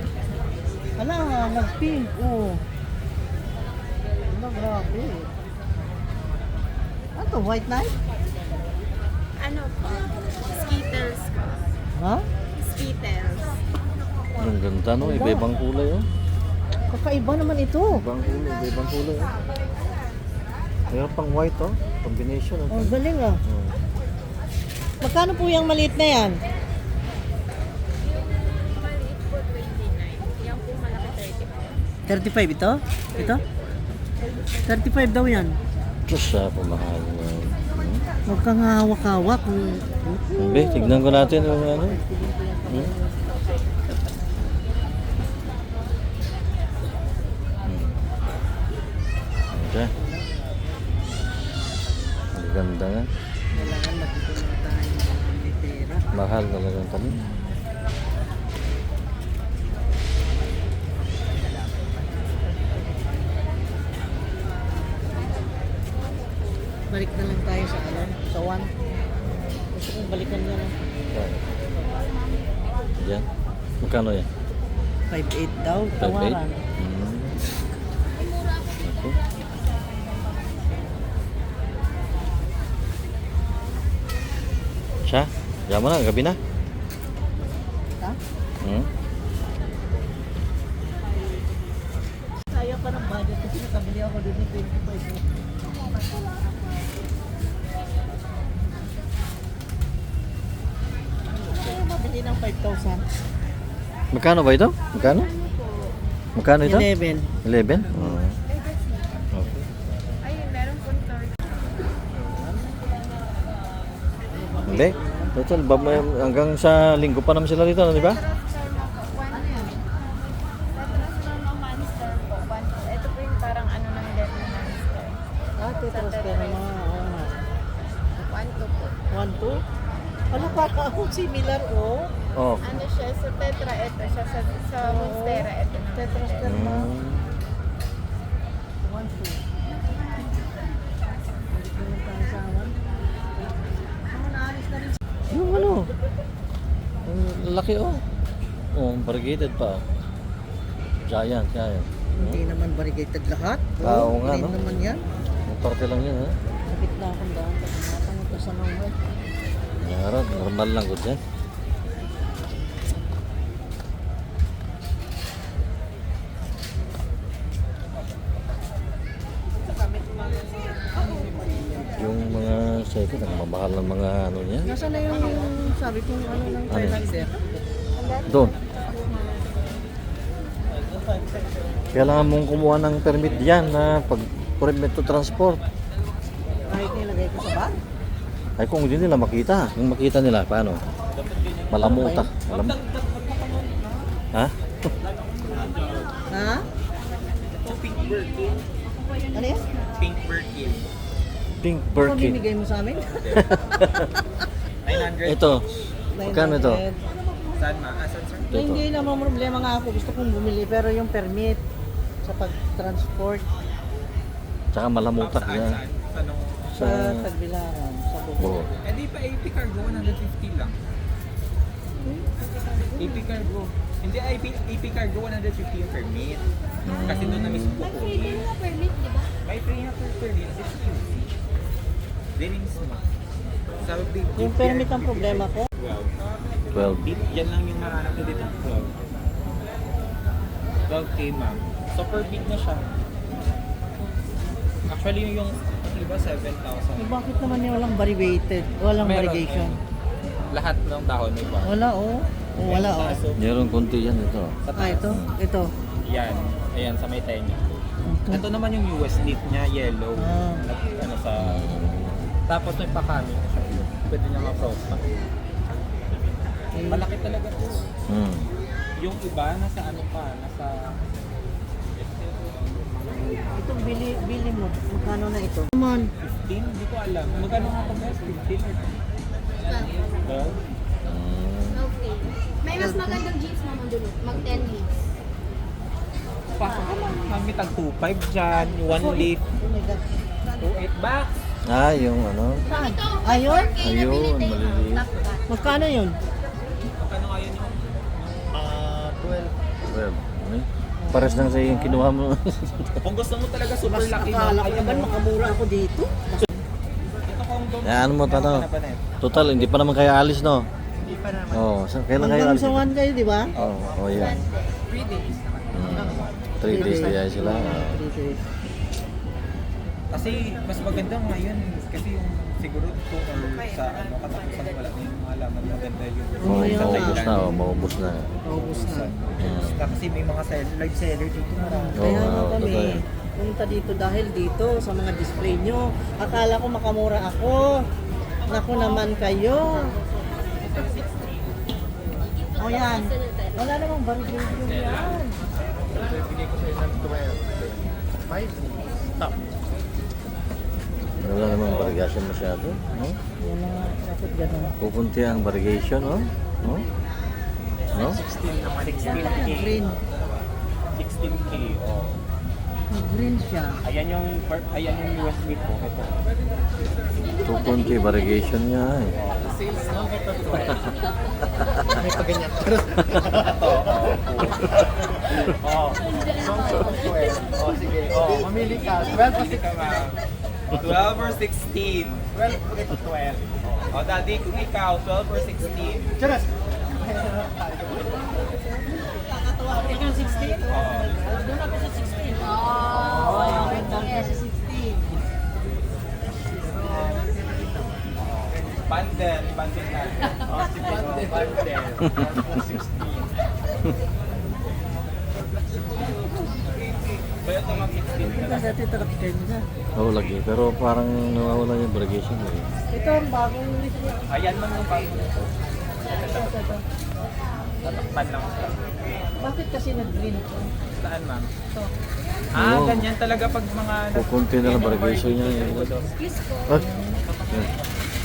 Ala, nag-pink. Oh. Ano, grabe. Ano to, white knight? Ano po? Skittles ko. Ha? Skittles. Ang ganda, no? Iba-ibang kulay, oh. Kakaiba naman ito. Iba-ibang kulay, oh. Mayroon pang white, oh. Combination, oh. Oh, galing ah. Oh. Magkano po yung maliit na yan? Maliit po 29. Yung po malaki 35 35. ito? Ito? 35 daw yan. Ito siya, pamahal. Huwag kang hawak-hawak. Hindi, tignan ko natin yung ano. Hmm? Okay. Ang ganda nga. Kailangan magtutulong tayo ng pera. Mahal talagang tanim. Balik na lang tayo sa ano, sa 1. Gusto kong balikan yan. Yan. Magkano yan? 5.8 daw, 5.8? tawaran. Hmm. Okay. Siya? Diyan mo na, gabi na. Ha? Hmm? Sayang pa ng budget kasi nakabili ako doon ng 25. Kaya mabili ng 5,000. Magkano ba ito? Magkano? Magkano ito? 11. 11? Oo. Okay. Ayun, meron po 30. Hindi. Total, hanggang sa linggo pa naman sila dito, di ba? Ito po yung parang ano ng dead na monster. Ah, tetrasker na mga. Oo nga. 1 po. 1, 2? Wala pa ako similar oh. Oo. Ano siya, sa tetra, ito siya. Sa monstera, ito na. Tetrasker na. 1, 2. Balik naman tayo sa 1. Mga naalis na rin. Yung ano? Ang laki, oh. Oh, variegated pa. Giant. Hindi naman variegated lahat. Oo nga, green no? naman yan. Ang parte lang yan, ha? Kapit na akong daan. Natanong ko sa number. Narad, normal lang ko dyan. Yung mga second, ang mamahal ng mga ano niya. Nasaan na yung sabi kong ano ng Ano? Thailander? Doon. Kailangan mong kumuha ng permit diyan na permit to transport. Kahit nilagay ko sa bag? Ay kung hindi nila makita. Kung makita nila, paano? Malamuta. Ha? Ha? Pink Birkin. Ano yan? Pink Birkin. Pink Kung Birkin. binigay mo sa amin? 900. Ito. Magkano ito? 900. Saan ma? Asan sir? Na hindi naman problema nga ako. Gusto kong bumili pero yung permit sa pag-transport Tsaka malamutak Saan? na. Saan? Anong? sa Tagbilaran, sa Oo. Bohol. Eh di pa AP Cargo, 150 lang. AP Cargo. Hindi, AP Cargo, 150 yung permit. Kasi doon na mismo May free din na permit, di ba? May free na permit, 60. Din mismo. Sabi, Yung permit ang problema ko. 12. Yan lang yung mahanap na dito. 12K ma'am. So per bid na siya. Actually yung iba 7,000. Eh, bakit naman yung walang variated? Walang Meron, variegation? Lahat ng dahon may bar. Wala oh. Oh, wala oh. Kaso, Meron konti yan ito. sa Ah, ito? Ito. Yan. Ayan, sa may tenga. Ito. Ito naman yung US leaf niya, yellow. Ah. Ano sa... Tapos may pakami. Pwede niya ma-frost pa. Malaki talaga to. Hmm. Yung iba, nasa ano pa, nasa... Ito, bili mo. Magkano na ito? Come on. 15? Hindi ko alam. Magkano nga ito guys? 15 or 12? Okay. May mas magandang jeans naman doon. Mag 10 leaves. Pasok ka lang. Kami tag 2.5 dyan. 1 leaf. Oh my God. 2.8 back. Ah, yung ano. Saan? Ito, Ayun? 4K na Ayun, binili maliliit. Top cut. Magkano yun? Magkano nga yun yung... 12. 12. Okay. Pares lang sa yung kinuha mo. Kung gusto mo talaga super Mas laki akala ko ayan naman mo. makamura ako dito. Ito kung doon. Ano mo, Meron tano? ka na ba na eh? Total, hindi pa naman kayo alis, no? Hindi pa naman. Oo. Kailan kayo Hanggang alis? sa 1 kayo, di ba? Oo, oh, yan. 3 days naman. 3 days kaya sila. 3 days. Kasi mas maganda ngayon kasi yung siguro 2 or sa ano katapusan wala na yung mga laman maganda yung Oo, Oo, yun nga. maubos na, maubos na. Paubos na. Kasi may mga live seller dito marami. Oo, Kaya nga oo, kami, totoo yan. punta dito dahil dito sa mga display nyo. Akala ko makamura ako. Naku naman kayo. O yan. Wala namang variation yan. Bigay ko sa'yo ng 12. 5 stop. Wala namang variegation masyado. No? Yan na nga, bakit ganun? Pupunti ang variegation, no? No? No? 16 naman 16K. Green. 16K. Oh. Green siya. Ayan yung USB po. Ito. Pupunti variegation niya eh. Sales no? Ito 12. May paganyan. Ito. Oh. So, 12. Oh, sige. Oh, mamili ka. 12 kasi ka ma'am. 12 or 16? 12 ito 12. Oh, daddy, kung ikaw, 12 or 16? Charas! Ikaw 16? Oo. Doon ako sa 16. Oh, Yes. yes. 16. Bundle natin. Oh, sige. Bundle. 16. So, ito mga 16 ka na. Dati truck din na. Oo, lagi. Pero parang nawawala yung variegation eh. Ito ang bagong Ayan man yung bago nito. Tatakpan lang siya. Bakit kasi nag-green ako? Saan ma'am? Ito. Ah, Oo. ganyan talaga pag mga... Pupunti na lang variegation niya. Kiss ko. Ah, yan.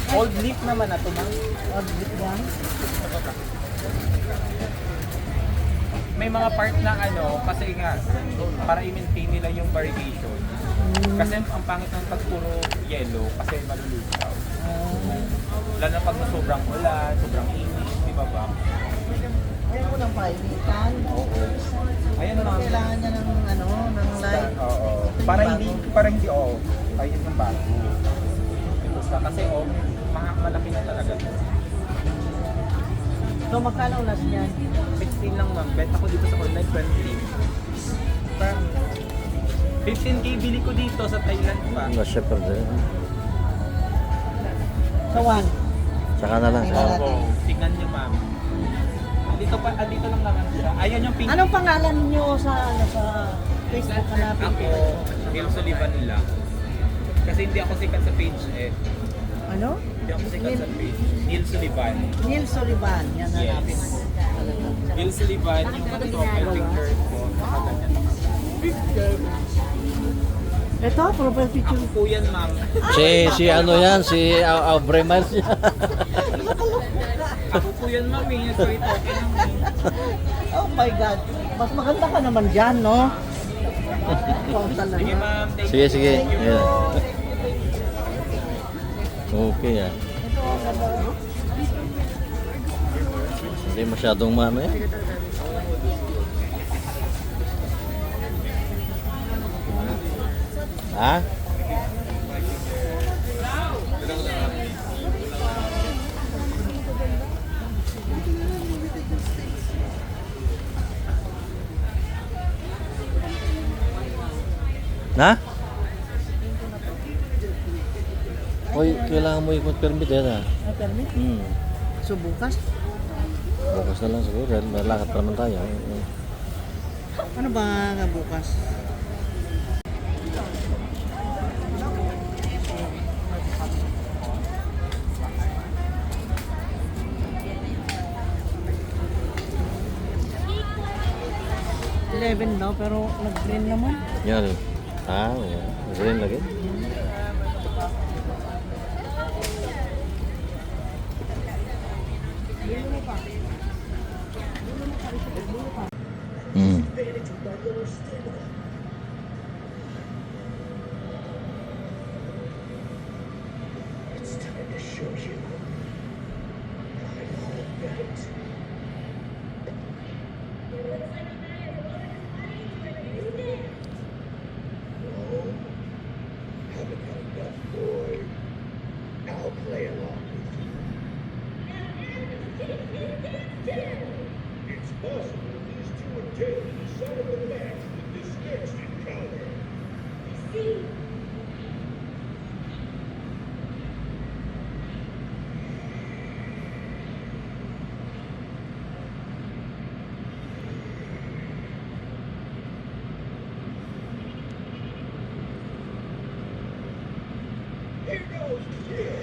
Old leaf naman na ito ma'am. Odd lang. May mga part na ano, kasi nga, para i-maintain nila yung variegation. Kasi ang pangit ng pag puro yellow, kasi malulusaw. Lalo na pag sobrang ulan, sobrang init, di ba ba? Ayaw ko ng painitan. Oo. Ayan ma'am. Kailangan niya ng ano, ng light. Oo. Para hindi, ayun yung bago. Ito sa, kasi malaki na talaga. So magkano ulas niyan? 16 lang ma'am. Bet ako dito sa online 20. 15K bili ko dito sa Thailand pa. Na shepherd din. Sa 1. Saka na lang. Saka. Oo. Tignan niyo ma'am. Dito lang naman siya. Ayan yung pink. Anong pangalan niyo sa Facebook hanapin Ako, ko? Neil Sullivan lang. Kasi hindi ako sikat sa page eh. Ano? Hindi ako sikat sa page. Neil Sullivan. Neil Sullivan. Yan Yes. hanapin ko. Neil Sullivan, yung profile picture ko. Nakaganyan ako. Ito, profile picture. Po yan, ma'am. Si ano yan, si Aubrey Miles yan. Ako po yan, ma'am. So ito, okay lang. Oh my God. Mas maganda ka naman dyan, no? Wow, talaga. Sige, ma'am. Thank Sige, sige. Ayan. Okay ah. Hindi masyadong mano eh. Ha? Na? Uy, kailangan mo ikot permit yan ah. Permit? Hmm. So bukas? Bukas na lang siguro dahil may lakad pa naman tayo. Ano ba nga bukas? Eleven daw, pero nag-green naman. Yan. Ah, yan. Green lagi. Hmm. Here goes Jim.